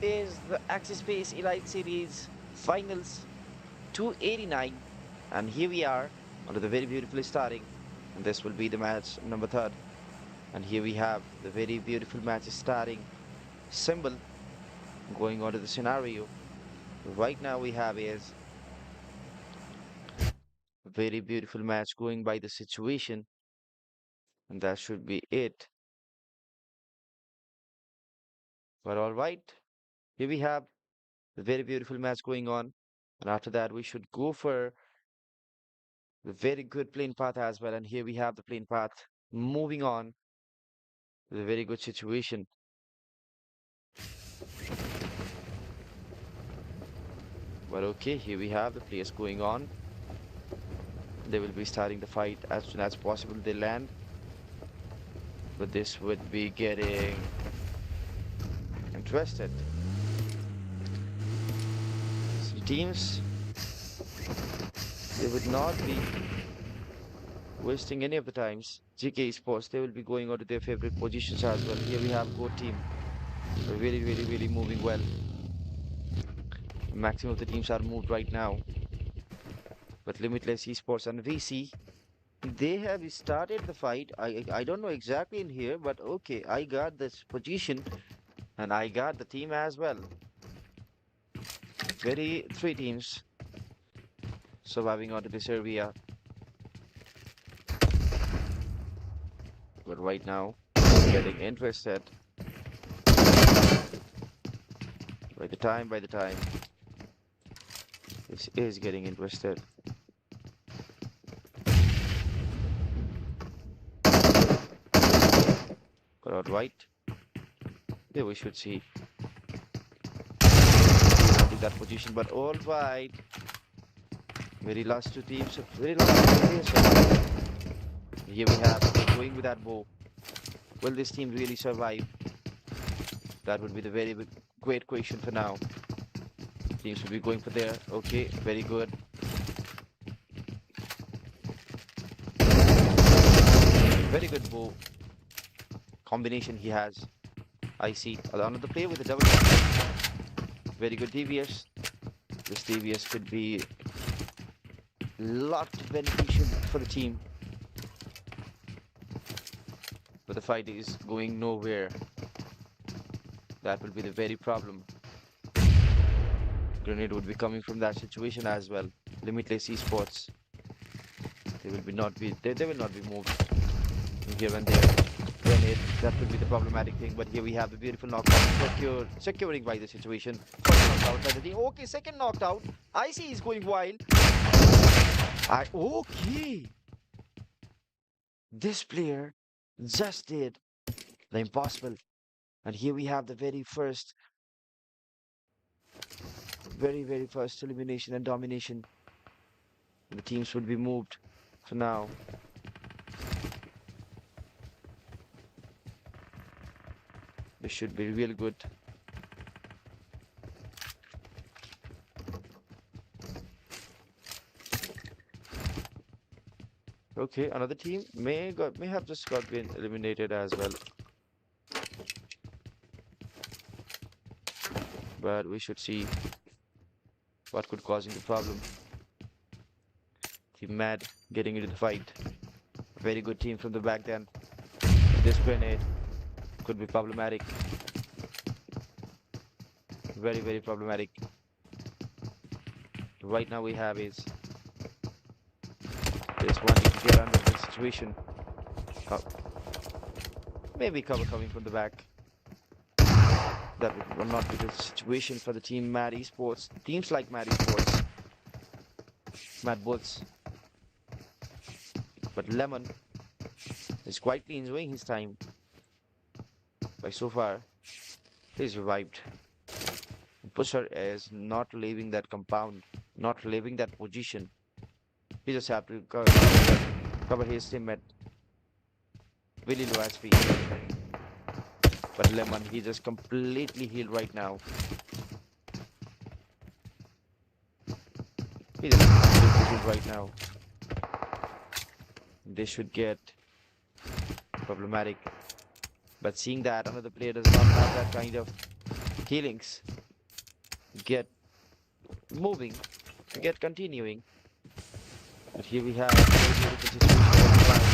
is the Axis Space Elite Series Finals 289. And here we are, under the very beautifully starting. And this will be the match number third. And here we have the very beautiful match starting symbol going on to the scenario. Right now we have is a very beautiful match going by the situation. And that should be it. But all right, here we have the very beautiful match going on. And after that, we should go for the very good plane path as well. And here we have the plane path moving on with a very good situation. But okay, here we have the players going on. They will be starting the fight as soon as possible they land. But this would be getting interested. Some teams, they would not be wasting any of the times. GK Sports, they will be going on to their favorite positions as well. Here we have Goat Team. They're really moving well. Maximum of the teams are moved right now. But Limitless Esports and VC, they have started the fight. I don't know exactly in here, but okay, I got this position and I got the team as well. Three teams surviving onto this area. But right now, getting interested. By the time, this is getting interested. But all right, yeah, we should see that position. But all right, very last two teams, very last two players. Here we have going with that bow. Will this team really survive? That would be the very great question for now. Teams will be going for there. Okay, very good. Very good bow combination he has. I see another player with a double. Very good DVS. This DVS could be a lot beneficial for the team. But the fight is going nowhere. That will be the very problem. Grenade would be coming from that situation as well. Limitless Esports. They will not be moved here and there. Grenade, that could be the problematic thing. But here we have the beautiful knockout securing by the situation. First knocked out by the team. Okay, second knocked out. IC is going wild. Okay. This player just did the impossible. And here we have the very first elimination and domination. The teams would be moved for now. This should be real good. Okay, another team may have just been eliminated as well. But we should see what could causing the problem. Team Mad getting into the fight. Very good team from the back then. This grenade could be problematic. Very problematic. Right now we have is just wanting to get under the situation. Maybe cover coming from the back. That would not be the situation for the team Mad Esports. Teams like Mad Esports, Mad Bulls. But Lemon is quietly enjoying his time. But so far, he's revived. Pusher is not leaving that compound, not leaving that position. He just have to cover his teammate. Really low HP. But Lemon, he just completely healed right now. He just completely healed right now. They should get problematic. But seeing that another player does not have that kind of healings, get moving, get continuing. But here we have a very beautiful situation on the line.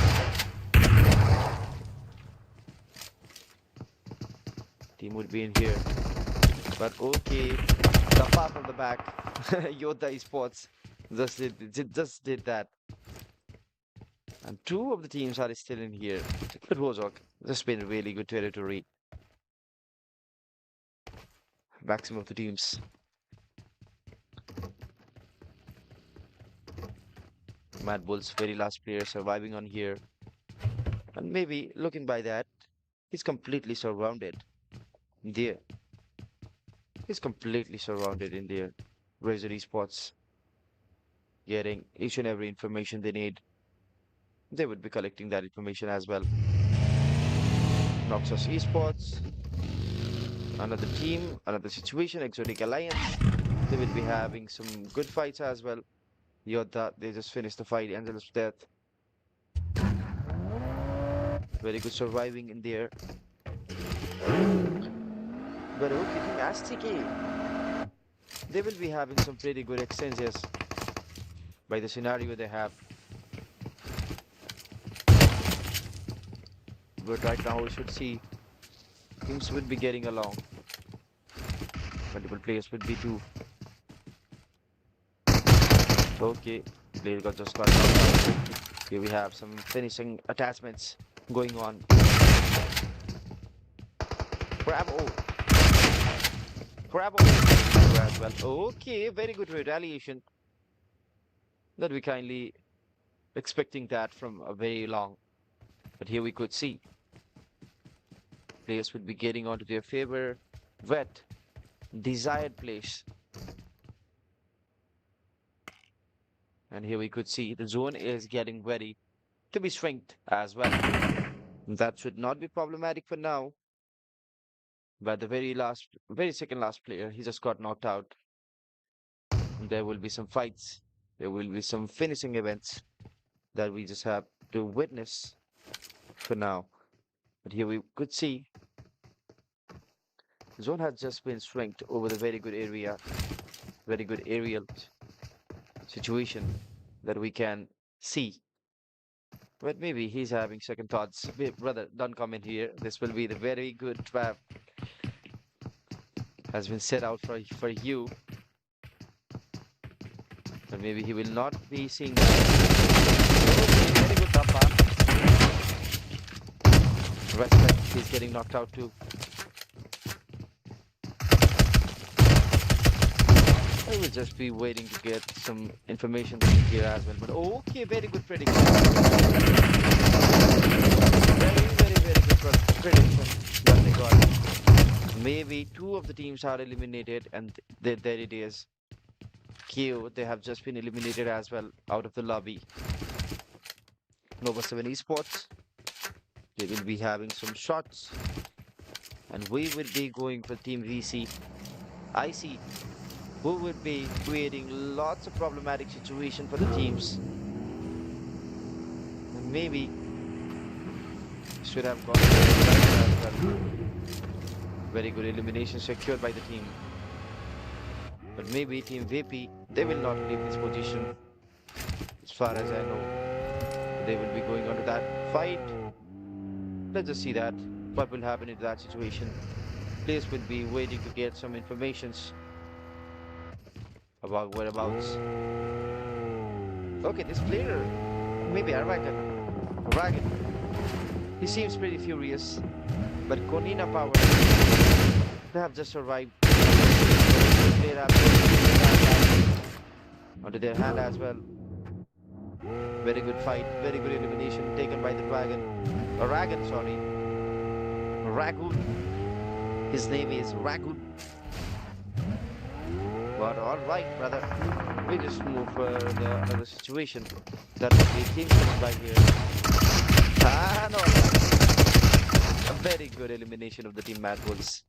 Team would be in here. But okay, the path from the back. Yoda Esports just did that. And two of the teams are still in here. But Wozok, this has been a really good territory. Maximum of the teams. Mad Bull's very last player surviving on here. And maybe looking by that, he's completely surrounded. There. He's completely surrounded in there. Razor Esports getting each and every information they need. They would be collecting that information as well. Noxus Esports, another team, another situation, Exotic Alliance. They will be having some good fights as well. Yoda, they just finished the fight, Angelus Death. Very good surviving in there. But okay, Team Aztec, they will be having some pretty good exchanges by the scenario they have. But right now we should see teams will be getting along. Multiple players will be too. Okay, player got just got knocked out. Here we have some finishing attachments going on. Bravo! Bravo! As well. Okay, very good retaliation. That we kindly expecting that from a very long. But here we could see players would be getting onto their favor, wet, desired place. And here we could see the zone is getting ready to be shrinked as well. That should not be problematic for now. But the very second last player, he just got knocked out. There will be some fights. There will be some finishing events that we just have to witness for now. But here we could see the zone has just been shrinked over the very good area, very good aerial situation that we can see. But maybe he's having second thoughts. Brother, don't come in here. This will be the very good trap has been set out for you. But maybe he will not be seeing that. Okay, very good top path. Respect, he's getting knocked out too. I will just be waiting to get some information from here as well. But okay, very good prediction. Very good prediction that they got. Maybe two of the teams are eliminated, and there it is. KO, they have just been eliminated as well out of the lobby. Nova 7 Esports, they will be having some shots. And we will be going for Team VC. IC, who would be creating lots of problematic situation for the teams. And maybe should have gone as well. Very good elimination secured by the team. But maybe Team VP, they will not leave this position. As far as I know, they will be going on to that fight. Let's just see that. What will happen in that situation? Players will be waiting to get some informations about whereabouts. Okay, this player, maybe Aragon. He seems pretty furious. But Konina Power, they have just survived. They have onto their hand as well. Very good fight, very good elimination taken by the Ragon, sorry. Ragoon. His name is Ragoon. But alright, brother. We just move for the another situation. That would be team by here. No. A very good elimination of the team Mad Bulls.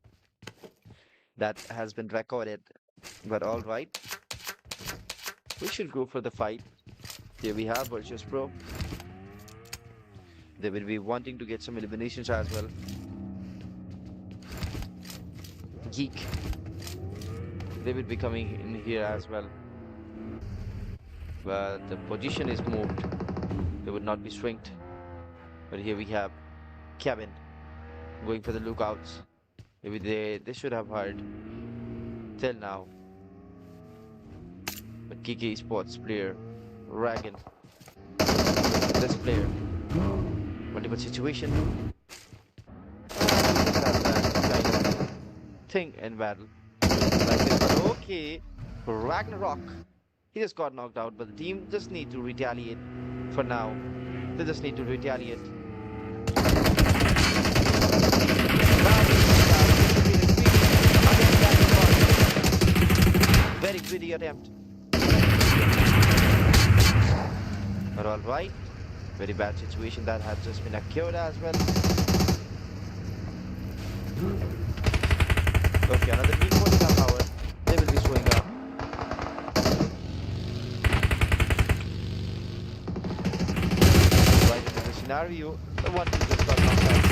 That has been recorded. But alright. We should go for the fight. Here we have Virtuous Pro. They will be wanting to get some eliminations as well. Geek. They will be coming in here as well. But the position is moved. They would not be swinged. But here we have Kevin going for the lookouts. Maybe they should have heard till now. But Kiki Sports player, Ragan, this player, multiple situation. Just have that kind of thing in battle. Like this, but okay, Ragnarok. He just got knocked out, but the team just need to retaliate for now. They just need to retaliate. Very greedy attempt. But alright. Very bad situation that had just been occurred as well. Okay, another team holding up power. They will be showing up. Right into the scenario, the one team just got knocked out.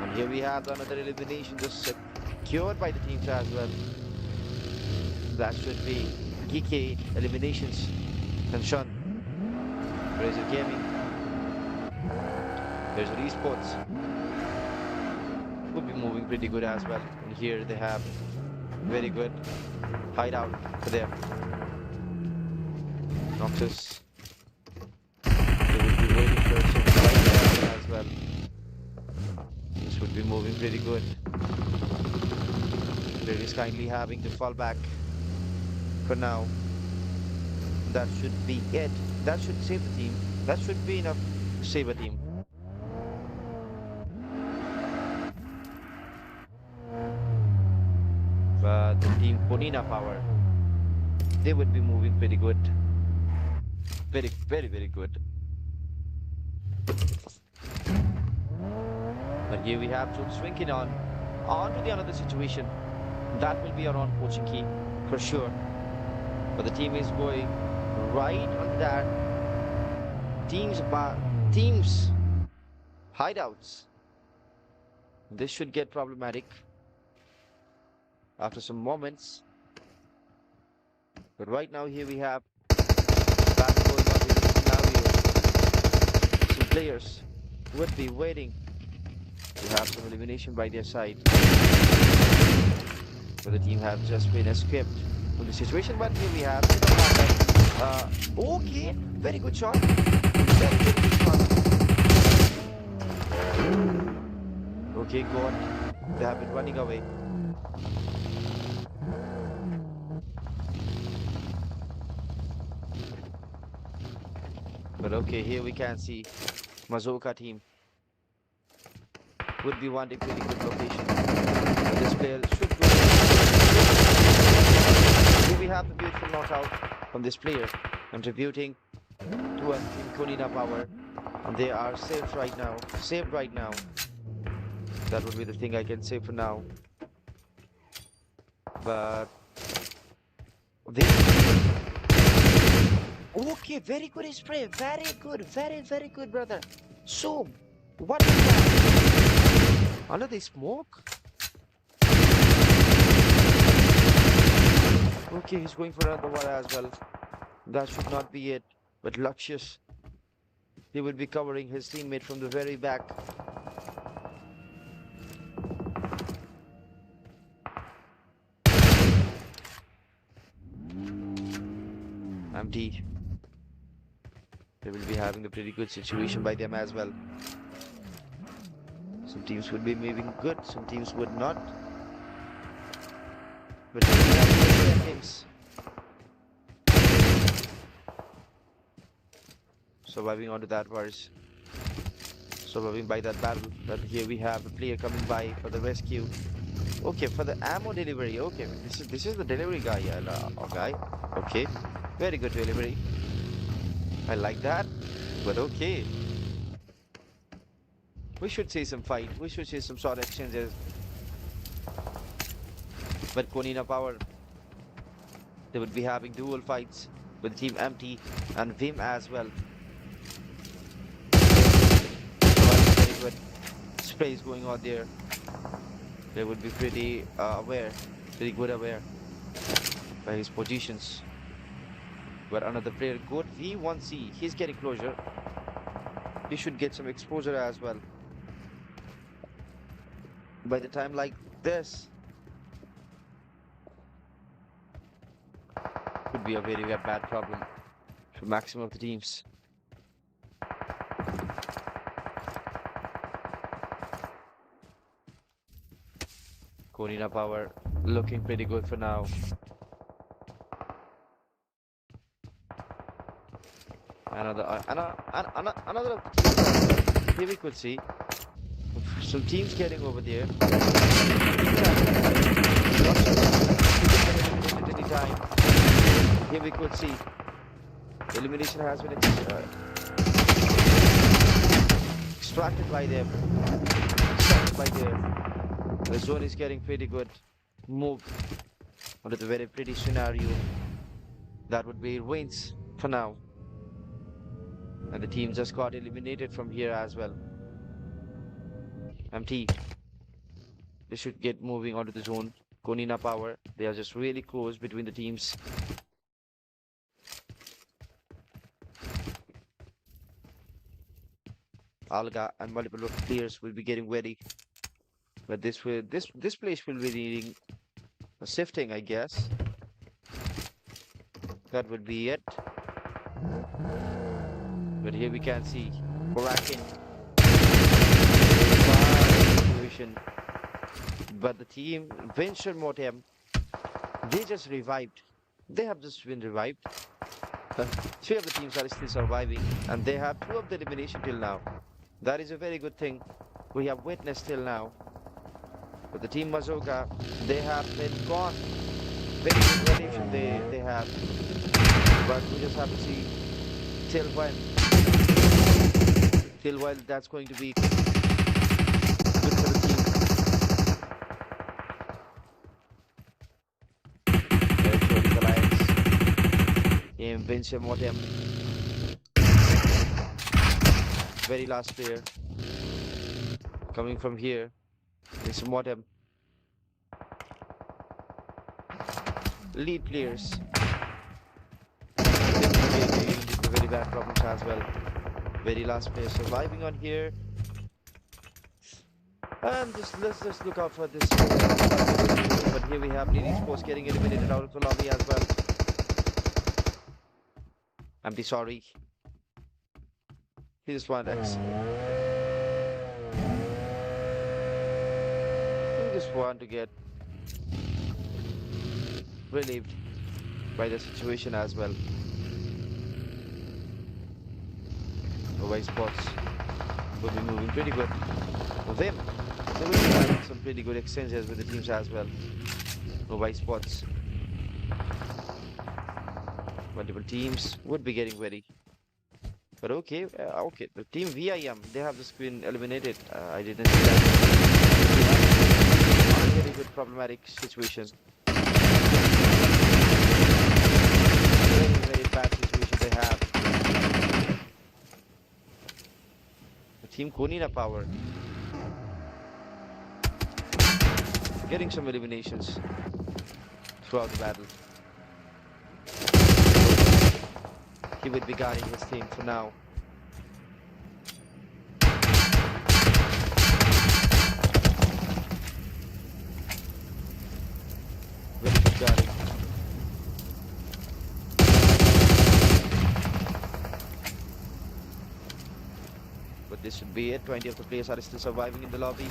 And here we have another elimination just secured by the teams as well. That should be GK eliminations and Sean. Razor Gaming. There's Esports. Would be moving pretty good as well. And here they have very good hideout for them. Noxus. They will be waiting for some fight there as well. This would be moving pretty good. There is kindly having to fall back for now. That should be it. That should save the team. That should be enough to save a team. But the team Ponina Power, they would be moving pretty good. Very, very, very good. But here we have to swing on to the another situation. That will be around Pmgc for sure. But the team is going right on that teams hideouts. This should get problematic after some moments. But right now here we have battle going on in this scenario. Some players would be waiting to have some elimination by their side. But the team have just been escaped from the situation. But here we have okay, very good shot. Very good shot. Okay, God, they have been running away. But okay, here we can see Mazoka team would be wanting pretty good location. And this player should go. Here we have the beautiful knockout from this player, contributing to a Team Konina Power. And they are saved right now. Saved right now. That would be the thing I can say for now. But okay, very good spray. Very good. Very, very good, brother. So, what is that? Under the smoke? Okay, he's going for another one as well. That should not be it. But Luxious, he will be covering his teammate from the very back. Empty. They will be having a pretty good situation by them as well. Some teams would be moving good, some teams would not. But we have teams surviving onto that verse. Surviving by that battle. But here we have a player coming by for the rescue. Okay, for the ammo delivery. Okay, this is the delivery guy. Okay, okay, very good delivery. I like that. But okay, we should see some fight. We should see some sword exchanges. But Konina Power, they would be having dual fights with Team Empty and Vim as well. plays going on there. They would be pretty aware, pretty good aware by his positions. But another player, good V1C, he's getting closure. He should get some exposure as well. By the time like this, could be a very bad problem for maximum of the teams. Konina Power looking pretty good for now. Another of the teams. Here we could see some teams getting over there. Anytime. Here we could see elimination has been extracted by them. Extracted by them. The zone is getting pretty good move under the very pretty scenario. That would be wins for now. And the team just got eliminated from here as well. MT. They should get moving onto the zone. Konina Power. They are just really close between the teams. Alga and multiple players will be getting ready. But this place will be needing a sifting, I guess. That would be it. But here we can see Korakin. Situation. But the team, Venture Motem, they just revived. They have just been revived. Three of the teams are still surviving, and they have 2 of the elimination till now. That is a very good thing we have witnessed till now. But the team Mazoga, they have been gone. Very good rotation they have. But we just have to see till when. Till when that's going to be good for the team. There's the Alliance. In Vincent Motem. Very last player. Coming from here. It's Motem. Lead players. Very bad problems as well. Very last player surviving on here. And let's just look out for this. But here we have Leading Sports getting eliminated out of the lobby as well. I'm sorry. He just wanted X. Just want to get relieved by the situation as well. Away spots will be moving pretty good. For them, they will be having some pretty good exchanges with the teams as well. Away spots. Multiple teams would be getting ready. But okay, okay. The team VIM, they have just been eliminated. I didn't see that. Very good problematic situation. Very bad situation they have. The team Konina Power getting some eliminations throughout the battle. He would be guarding his team for now. Got it. But this should be it. 20 of the players are still surviving in the lobby.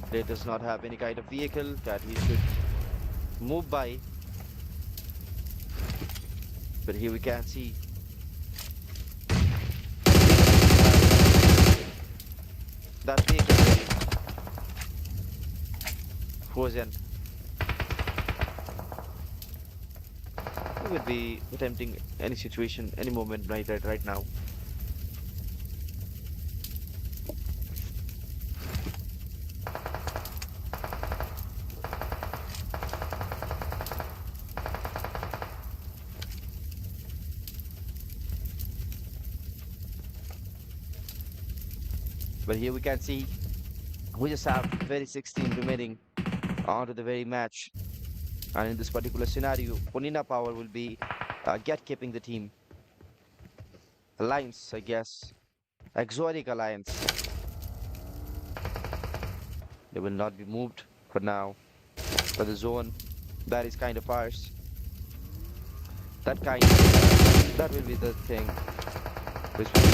They does not have any kind of vehicle that he should move by. But here we can see that vehicle frozen. He would be attempting any situation, any moment right now. But here we can see We just have very 16 remaining onto the very match. And in this particular scenario, Ponina Power will be gatekeeping the team. Alliance, I guess. Exotic Alliance. They will not be moved for now. For the zone, that is kind of ours. That will be the thing. Which will be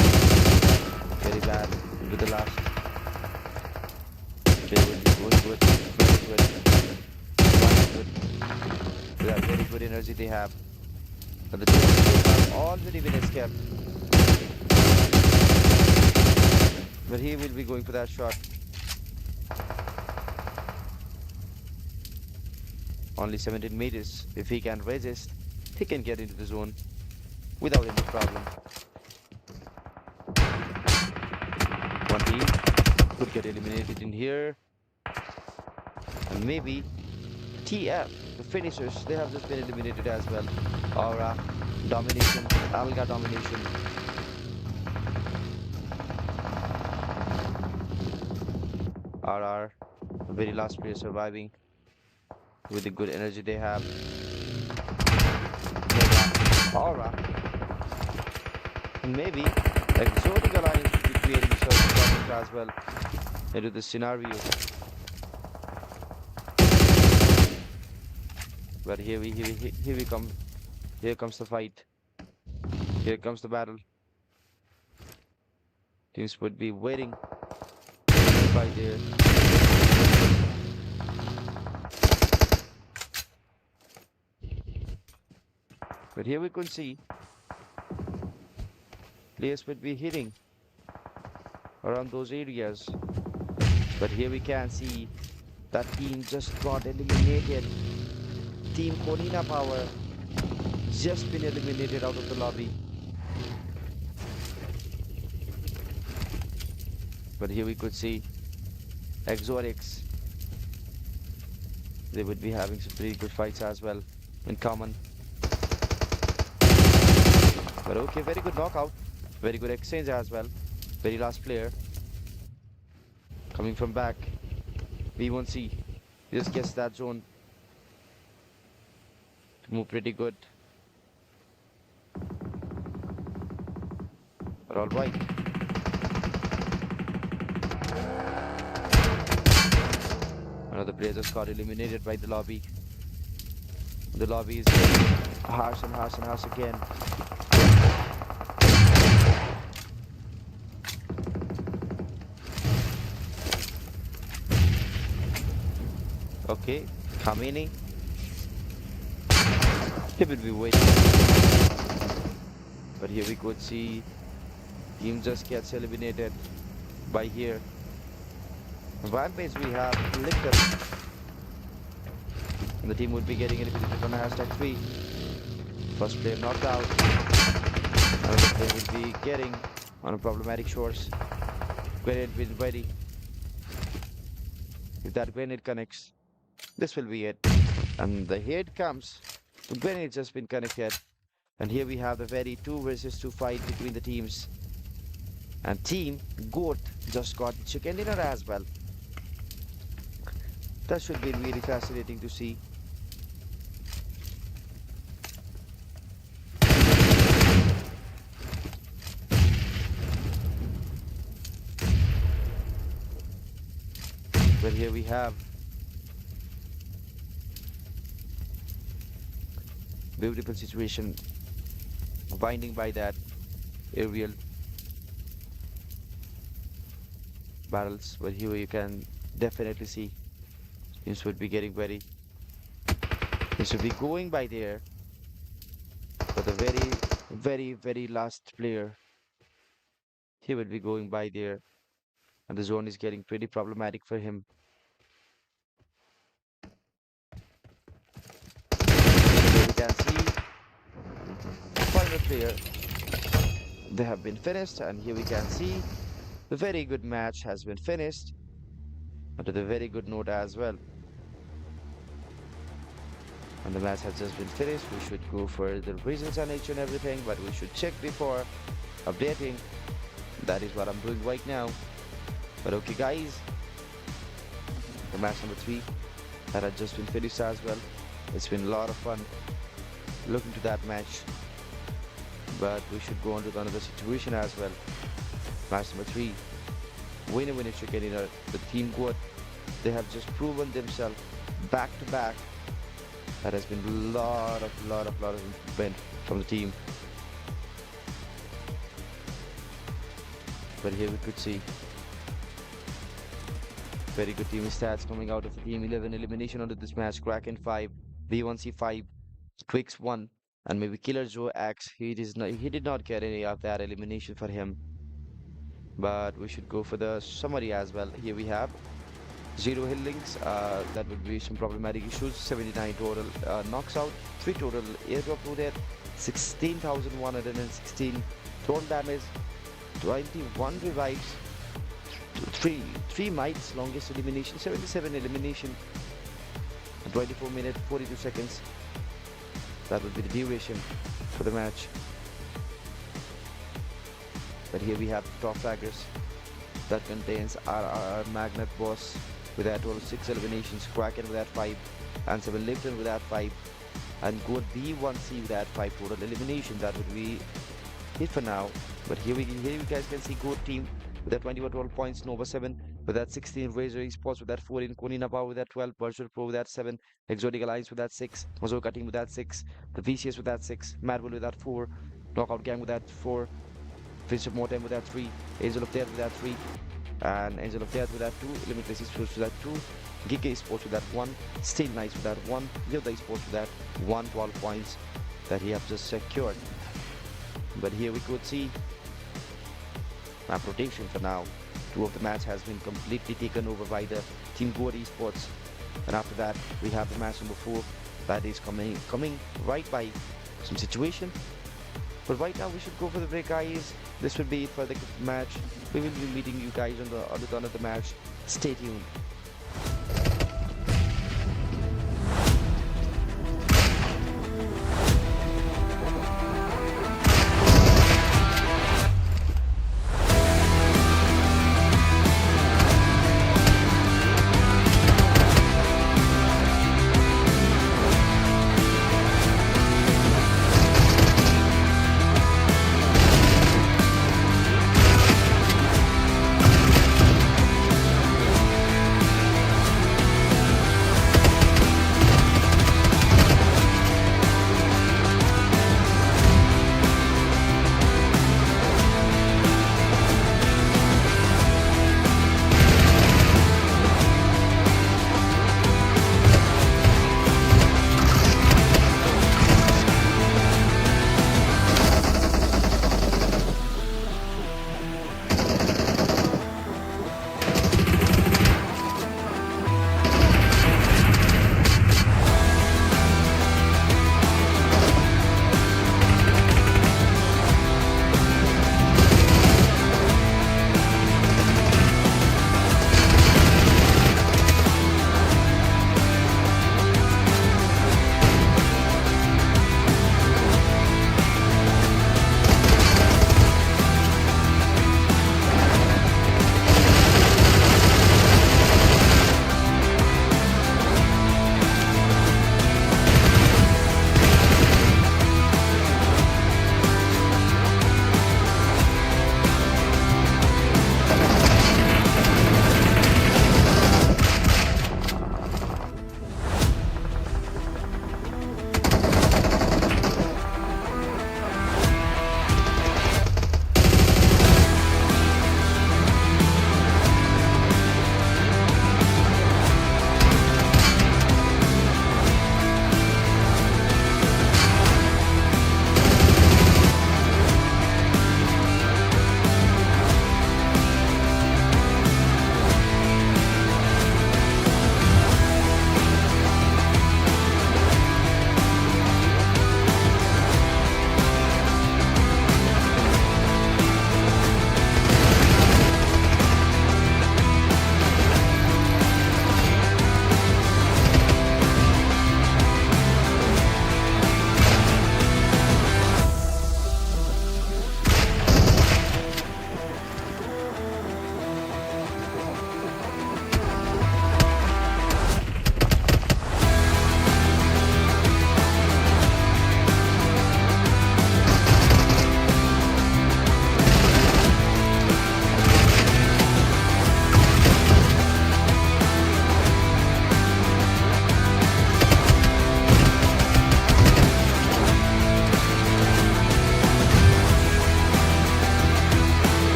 very bad with the last. They will be going good. Very good. Quite good. With that very good energy they have. And the teams have already been escaped. But he will be going for that shot. Only 17 meters. If he can resist, he can get into the zone without any problem. One team could get eliminated in here. And maybe TF, the finishers, they have just been eliminated as well. Aura, domination, Alga domination. RR, the very last player surviving with the good energy they have. Aura. And maybe Exotic Alliance will be creating certain problems as well into this scenario. But here we come. Here comes the fight. Here comes the battle. Teams would be waiting right there. But here we could see players would be hitting around those areas. But here we can see that team just got eliminated. Team Ponina Power just been eliminated out of the lobby. But here we could see Exotics. They would be having some pretty good fights as well in common. But okay, very good knockout. Very good exchange as well. Very last player. Coming from back. V1C. He just gets that zone. Move pretty good. But alright. Another player just got eliminated by the lobby. The lobby is harsh and harsh and harsh again. Okay, Kamini. He will be waiting. But here we could see team just gets eliminated by here. Rampage we have Lichter. And the team would be getting eliminated on a #3. First player knocked out. Another player will be getting on a problematic shores. Grenade will be ready. If that grenade connects, this will be it. And the head comes. The grenade just been connected. And here we have the very 2 versus 2 fight between the teams. And team Goat just got chicken dinner as well. That should be really fascinating to see. But here we have beautiful situation binding by that aerial battles. But here you can definitely see teams would be getting ready. This should be going by there. But the very last player, he will be going by there. And the zone is getting pretty problematic for him. Here we can see the final player. They have been finished, and here we can see the very good match has been finished. And to the very good note as well. And the match has just been finished. We should go for the reasons and each and everything, but we should check before updating. That is what I'm doing right now. But okay guys, the match number 3 that had just been finished as well. It's been a lot of fun looking to that match, but we should go on to another situation as well. Match number 3, winner chicken dinner. The team Goat, they have just proven themselves back to back. That has been a lot of improvement from the team. But here we could see very good team stats coming out of the team 11 elimination onto this match. Kraken 5, B1C 5, Twix 1, and maybe Killer Joe X. He did not get any of that elimination for him. But we should go for the summary as well. Here we have 0 hill links, that would be some problematic issues. 79 total knocks out, 3 total airdrop to there, 16,116 total damage, 21 revives, 3 mites, longest elimination, 77 elimination, 24 minutes 42 seconds. That would be the duration for the match. But here we have top fraggers that contains our Magnet Boss with that total 6 eliminations, Kraken with that 5, and 7 Lipton with that 5, and Goat B1C with that 5 total elimination. That would be it for now. But here you guys can see Goat team with that 21 total points, Nova 7 with that 16, Razor Esports with that 14, Konina Power with that 12, Virtual Pro with that 7, Exotic Alliance with that 6, Mazoka team with that 6, the VCS with that 6, Madwell with that 4, Knockout Gang with that 4, Fist of Mortem with that 3, Angel of Death with that 3, and Angel of Death with that 2, Limitless Esports with that 2, Giga Esports with that 1, Steel Knights with that 1, Yoda Esports with that 1, 12 points that he have just secured. But here we could see map rotation for now. 2 of the match has been completely taken over by the Team Goat Esports, and after that we have the match number 4 that is coming right by some situation. But right now we should go for the break, guys. This will be it for the match. We will be meeting you guys on the turn of the match. Stay tuned.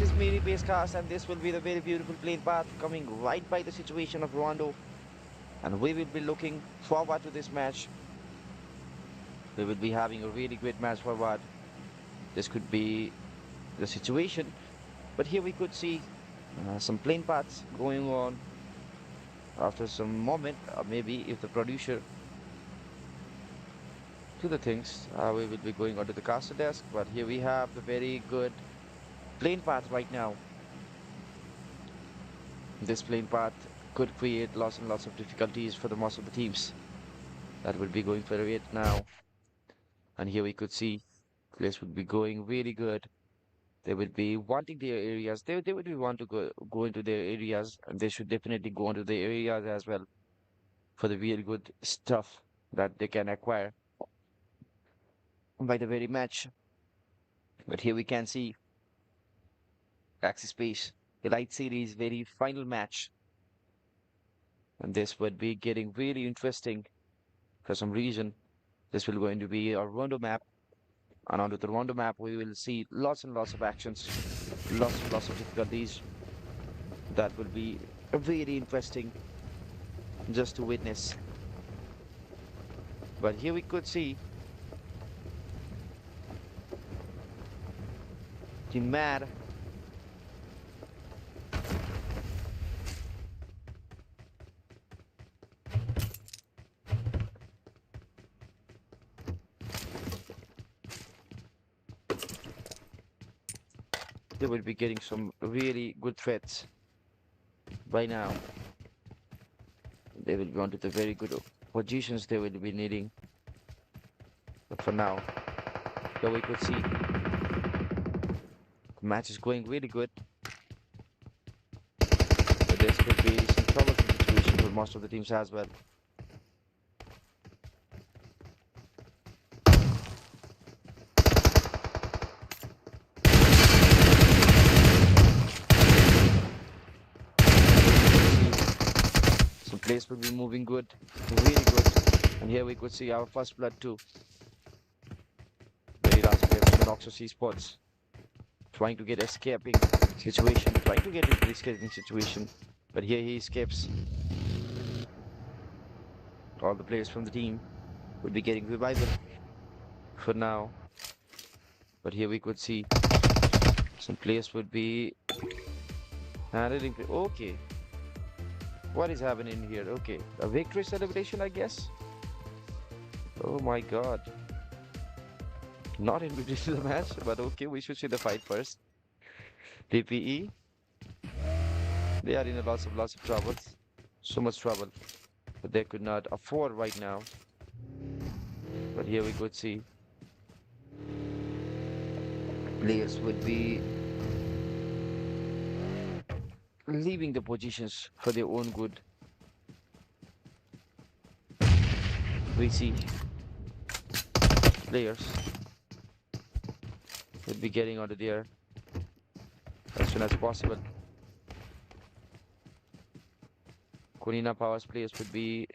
this is Miri Basecast, and this will be the very beautiful plane path coming right by the situation of Rondo. And we will be looking forward to this match. We will be having a really great match forward. This could be the situation, but here we could see some plane paths going on after some moment. Maybe if the producer to the things, we will be going onto the caster desk. But here we have the very good plane path right now. This plane path could create lots and lots of difficulties for the most of the teams that will be going for it now. And here we could see players would be going really good. They would be wanting their areas. They would be want to go into their areas, and they should definitely go into their areas as well for the really good stuff that they can acquire by the very match. But here we can see Axis Space Elite Series very final match, and this would be getting really interesting for some reason. This will going to be a Rondo map, and onto the Rondo map we will see lots and lots of actions, lots and lots of difficulties that will be very interesting just to witness. But here we could see Team Mad they will be getting some really good threats by now. They will be onto the very good positions they will be needing. But for now, here we could see the match is going really good. But this could be some troublesome situation for most of the teams as well. Some players will be moving good, really good. And here we could see our first blood too. Very last player from the Noxus Esports. Trying to get escaping situation, trying to get into the escaping situation. But here he escapes. All the players from the team would be getting revival for now. But here we could see some players would be handling. Okay. What is happening here? Okay. A victory celebration, I guess. Oh my god. Not in between the match, but okay, we should see the fight first. PPE. They are in a lots of troubles. So much trouble. But they could not afford right now. But here we could see players would be leaving the positions for their own good. We see players would be getting onto there as soon as possible. Konina Power's players would be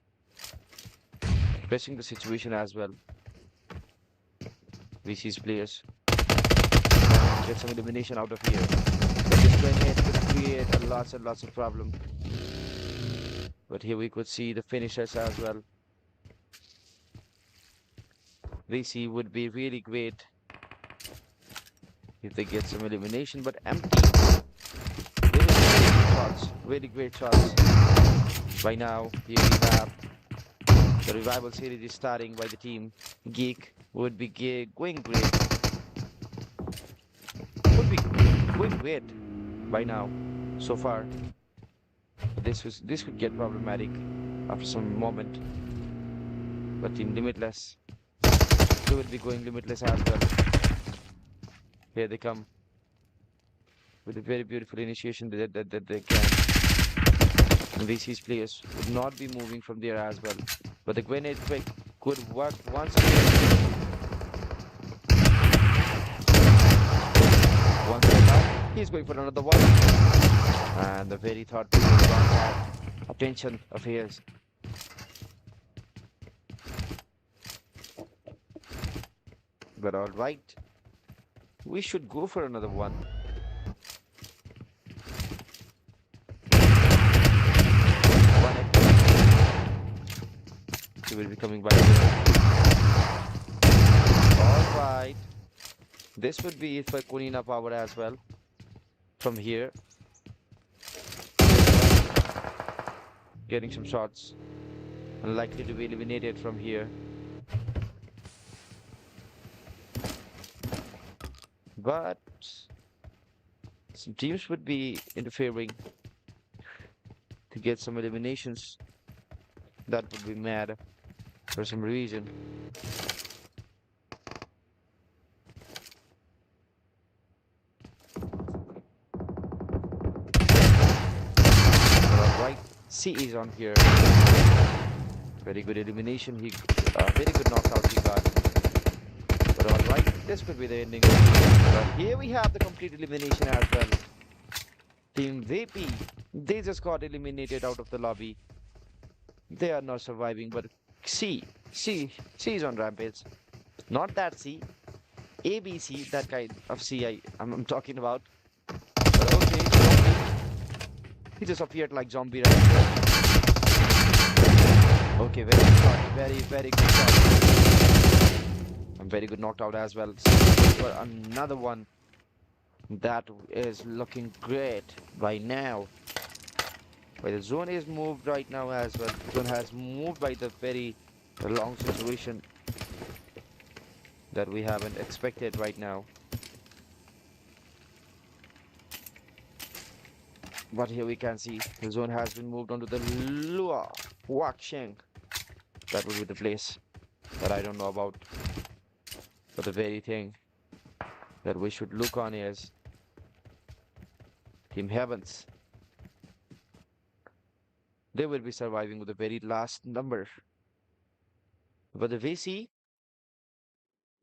pressing the situation as well. VC's players get some elimination out of here. But this grenade could create lots and lots of problem. But here we could see the finishers as well. VC would be really great if they get some elimination, but empty. Really great shots. Right now, here we have the revival series is starting by the team. Geek would be going great. Would be going great by now, so far. But this could get problematic after some moment. But Team Limitless, they will be going limitless as well. Here they come with a very beautiful initiation that they can. And VC's players would not be moving from there as well. But the grenade trick could work once again. Once again, he's going for another one. And the very third player got that attention of his. But alright, we should go for another one. will be coming by here. Alright. This would be it for Kunina Power as well. From here. Getting some shots. Unlikely to be eliminated from here. But some teams would be interfering to get some eliminations. That would be mad for some reason. Alright, C is on here. Very good elimination. Very good knockout he got. But alright, this could be the ending of the game. But here we have the complete elimination as well. Team VP, they just got eliminated out of the lobby. They are not surviving, but C is on rampage. Not that C, ABC, that kind of C I'm talking about. But okay, zombie. He just appeared like zombie right there. Okay, very good shot, very good shot. And very good knocked out as well. For another one that is looking great right now. But the zone is moved right now as well. The zone has moved by the very long situation that we haven't expected right now. But here we can see the zone has been moved onto the Lua Waksheng. That would be the place that I don't know about. But the very thing that we should look on is Team Heavens. They will be surviving with the very last number. But the VC,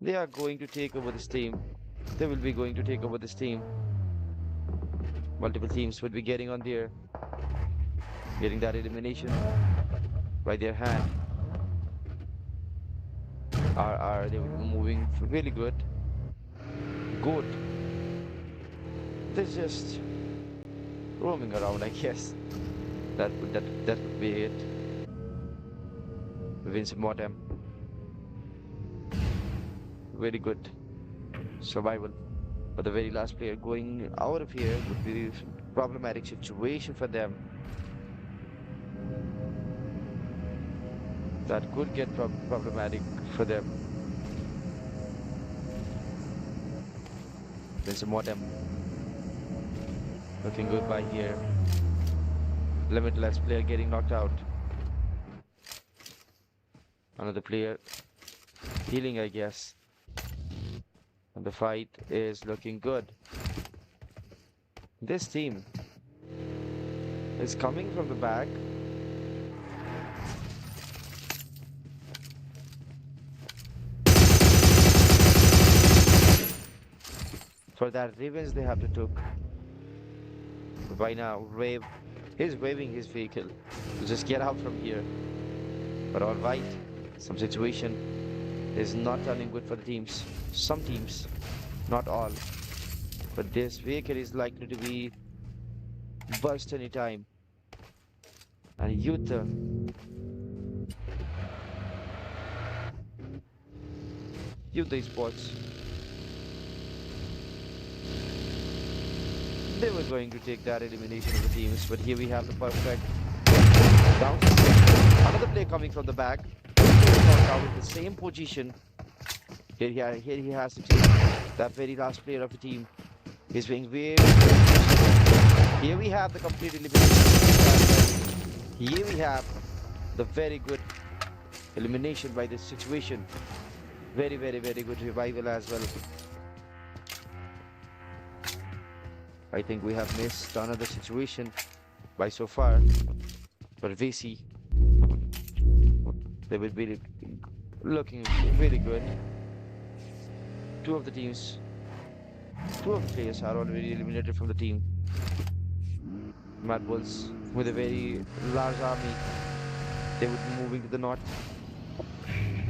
they are going to take over this team. They will be going to take over this team. Multiple teams would be getting on there, getting that elimination by their hand. They will be moving really good. Good. They're just roaming around, I guess. That would be it. Vincent Mortem. Very good survival. But the very last player going out of here would be a problematic situation for them. That could get problematic for them. Vincent Mortem. Looking good by here. Limitless player getting knocked out. Another player healing, I guess. And the fight is looking good. This team is coming from the back. For that revenge they have to took. By now, he's waving his vehicle to just get out from here. But alright, some situation is not turning good for the teams. Some teams, not all. But this vehicle is likely to be burst anytime. And Utah, Sports, they were going to take that elimination of the teams. But here we have the perfect down. Another play coming from the back. Knocked out in the same position. Here he has to take that very last player of the team. He's being very Here we have the complete elimination. Here we have the very good elimination by this situation. Very good revival as well. I think we have missed another situation by so far. But VC, they will be looking really good. Two of the players are already eliminated from the team. Mad Bulls with a very large army. They would be moving to the north.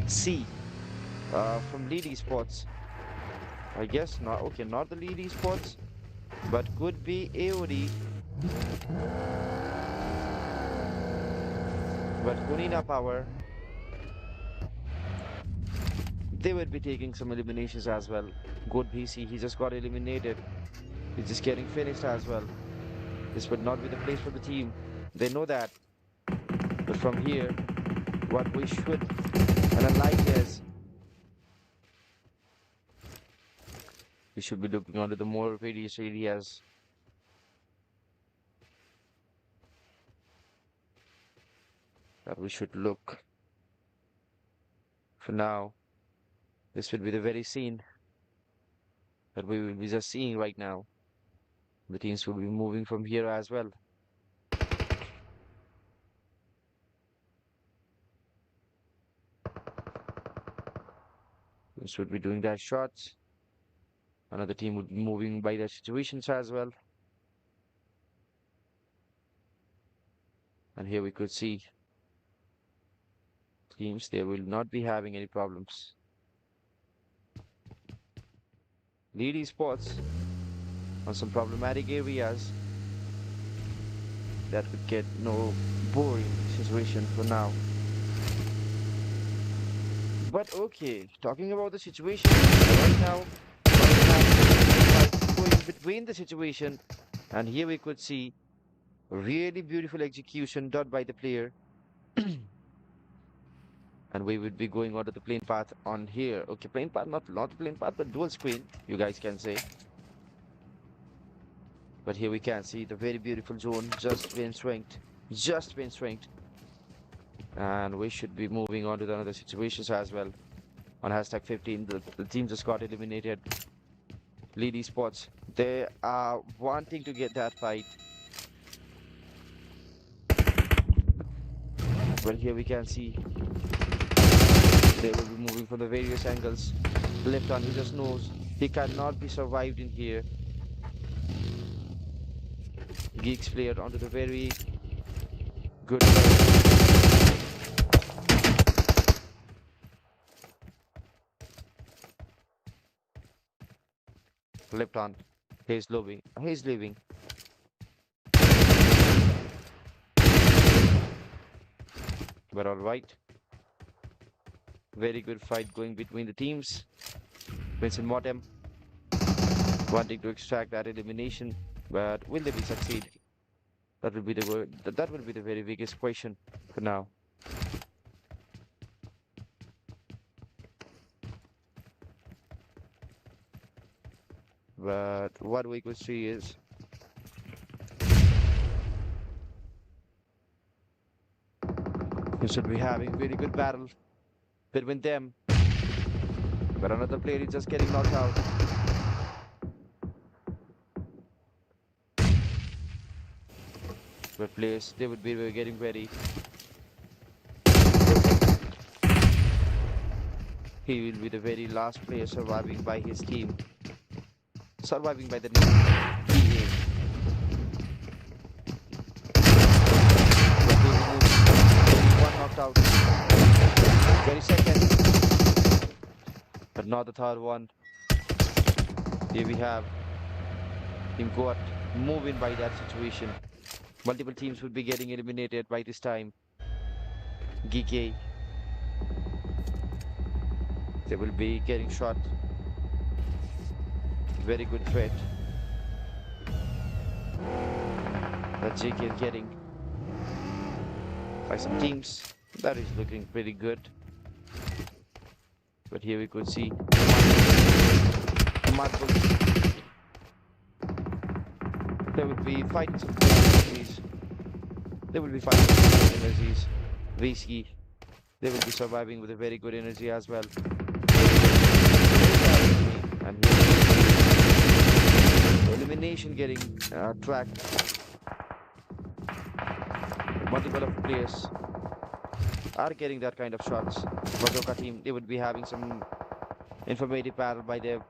C from lead esports. I guess not. Okay, not the lead esports, but could be AOD. But Kunina Power They would be taking some eliminations as well. Good BC, he just got eliminated. He's just getting finished as well. This would not be the place for the team. They know that. But from here, what we should analyze is we should be looking onto the more various areas. That we should look. For now, this will be the very scene that we will be just seeing right now. The teams will be moving from here as well. This would be doing that shots. Another team would be moving by their situations as well. And here we could see teams, they will not be having any problems. Lead esports on some problematic areas that would get no boring situation for now. But okay, talking about the situation right now, going between the situation, and here we could see really beautiful execution done by the player. And we would be going onto the plane path on here. Okay, plane path, not plane path, but dual screen, you guys can say. But here we can see the very beautiful zone just been swinged. Just been swinged. And we should be moving on to the other situations as well. On hashtag 15, the team just got eliminated. Lead esports, they are wanting to get that fight. But here we can see they will be moving from the various angles. Left on, he just knows he cannot be survived in here. Geeks player onto the very good left on. He's leaving. He's leaving. But all right. Very good fight going between the teams. Vincent Motem wanting to extract that elimination, but will they be succeed? That will be the word. That will be the very biggest question for now. But what we could see is you should be having very good battle between them. But another player is just getting knocked out. But players, they would be getting ready. He will be the very last player surviving by his team. Surviving by the name PA. One knocked out. Very second. But not the third one. Here we have him got moving by that situation. Multiple teams would be getting eliminated by this time. GK. They will be getting shot. Very good threat that JK is getting by some teams. That is looking pretty good. But here we could see they will be fighting some energies. They will be fighting some energies. Risky. They will be surviving with a very good energy as well. And elimination getting tracked. Multiple of players are getting that kind of shots. Bazooka team, they would be having some informative battle by their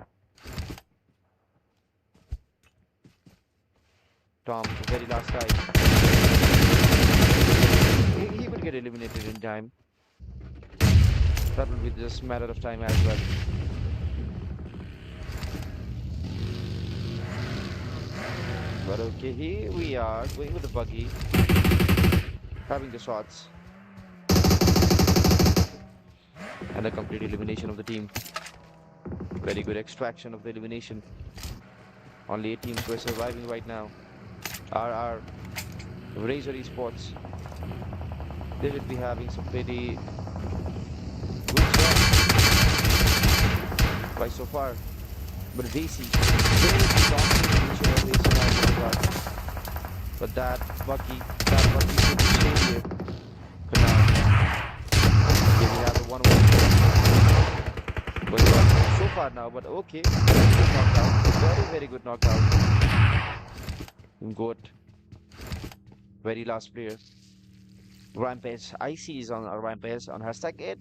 Tom, the very last guy. He could get eliminated in time. That will be just a matter of time as well. But okay, here we are going with the buggy, having the shots. and a complete elimination of the team. Very good extraction of the elimination. Only 8 teams were surviving right now. Our Razor Esports, they will be having some pretty good shots right so far. But VC, very dominant of this scenario. But that Bucky should be staying here for now. Here we have the 1-1. But so far now, but okay. Good knockout. Very good knockout. Goat. Very last player. Rampage. IC is on Rampage on #8.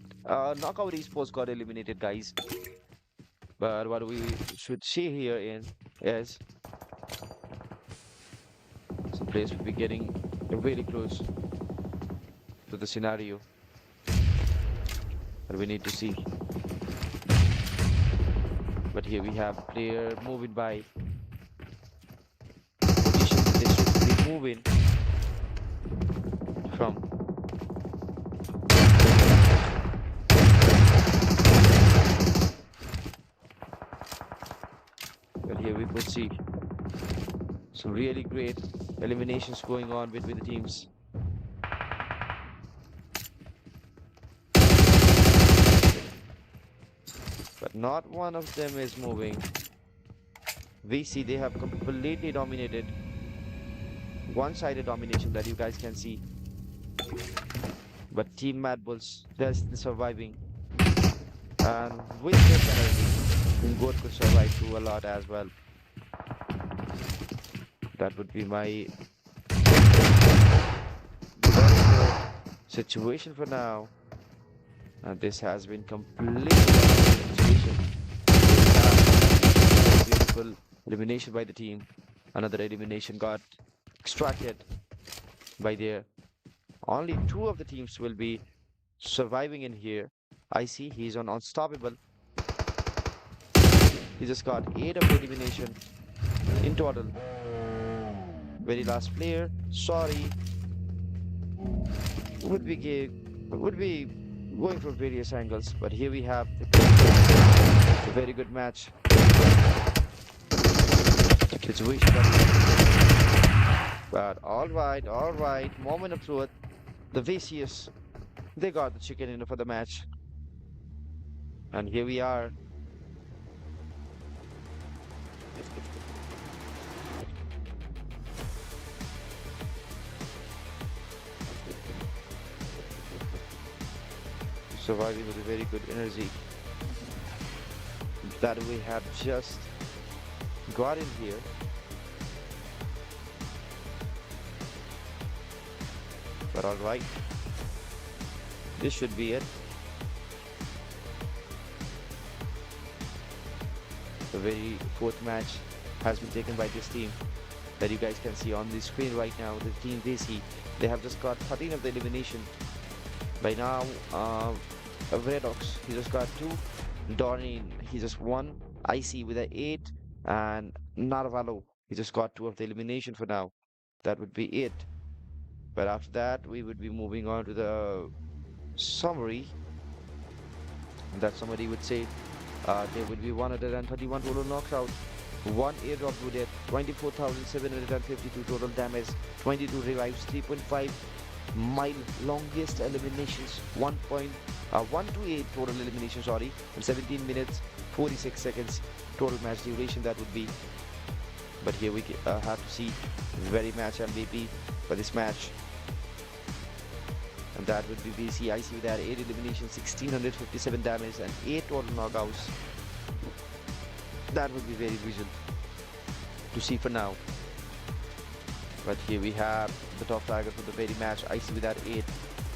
Knockout Esports got eliminated, guys. But what we should see here is some players will be getting really close to the scenario that we need to see. But here we have player moving by position that they should be moving from. But here we could see some really great eliminations going on between the teams. But not one of them is moving. VC, they have completely dominated. One-sided domination that you guys can see. But Team Mad Bulls, they're still surviving. And with this energy, Goat could survive through a lot as well. That would be my situation for now. And this has been completely situation. Beautiful elimination by the team. Another elimination got extracted by there. Only 2 of the teams will be surviving in here. I see he's on Unstoppable. He just got 8 of the elimination in total. Very last player, sorry, would be going from various angles, but here we have a very good match situation. But all right, moment of truth. The VCS, they got the chicken dinner for the match, and here we are. Surviving with a very good energy that we have just got in here. But alright, this should be it. The very 4th match has been taken by this team that you guys can see on the screen right now. The team VC, they have just got 13 of the elimination. By now, Redox, he just got 2. Doreen, he just 1. IC with an 8. And Narvalo, he just got 2 of the elimination for now. That would be it. But after that, we would be moving on to the summary. That somebody would say there would be 131 total knockouts, 1 airdrop to death, 24,752 total damage, 22 revives, 3.5 mile longest eliminations, 128 total eliminations, sorry, and 17 minutes 46 seconds total match duration that would be. But here we have to see very match MVP for this match, and that would be VCIC with that 8 eliminations, 1657 damage and 8 total knockouts. That would be very visual to see for now. But here we have the top target for the very match. IC with that 8,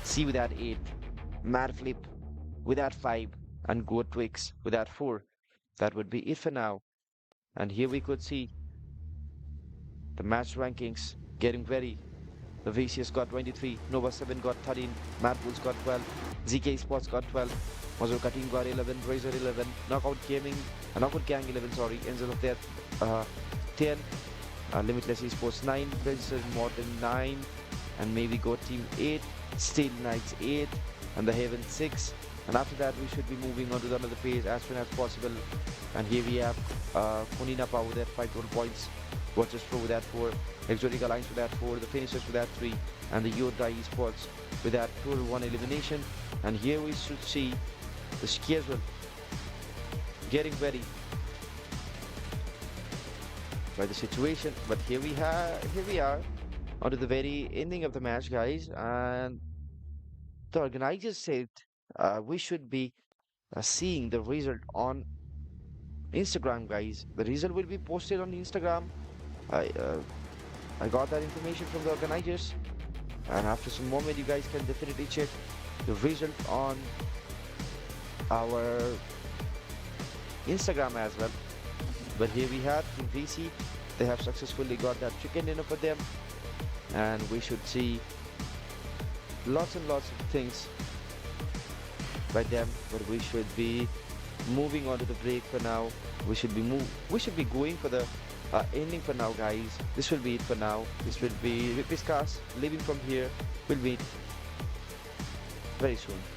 C with that 8, Mad Flip with that 5, and Goat Twix with that 4. That would be it for now. And here we could see the match rankings getting very. The VCS got 23, Nova 7 got 13, Mad Bulls got 12, ZK Sports got 12, Mazurka Team got 11, Razor 11, Knockout Gang 11, sorry, Angel of Death 10, Limitless Esports 9, Registered Morton 9, and maybe Goat Team 8, Steel Knights 8, and the Haven 6, and after that we should be moving on to the another phase as soon as possible. And here we have Kunina Power with that 5 total points, Versus Pro with that 4, Exotic Alliance with that 4, the finishers with that 3, and the Yoda Esports with that total 1 elimination. And here we should see the schedule getting ready by the situation. But here we are onto the very ending of the match, guys, and the organizers said we should be seeing the result on Instagram, guys. The result will be posted on Instagram. I uh, I got that information from the organizers, and after some moment, you guys can definitely check the result on our Instagram as well. But here we have Pmgc. They have successfully got that chicken dinner for them, and we should see lots and lots of things by them. But we should be moving on to the break for now. We should be going for the ending for now, guys. This will be it for now. This will be Rippiscast leaving from here. We'll meet very soon.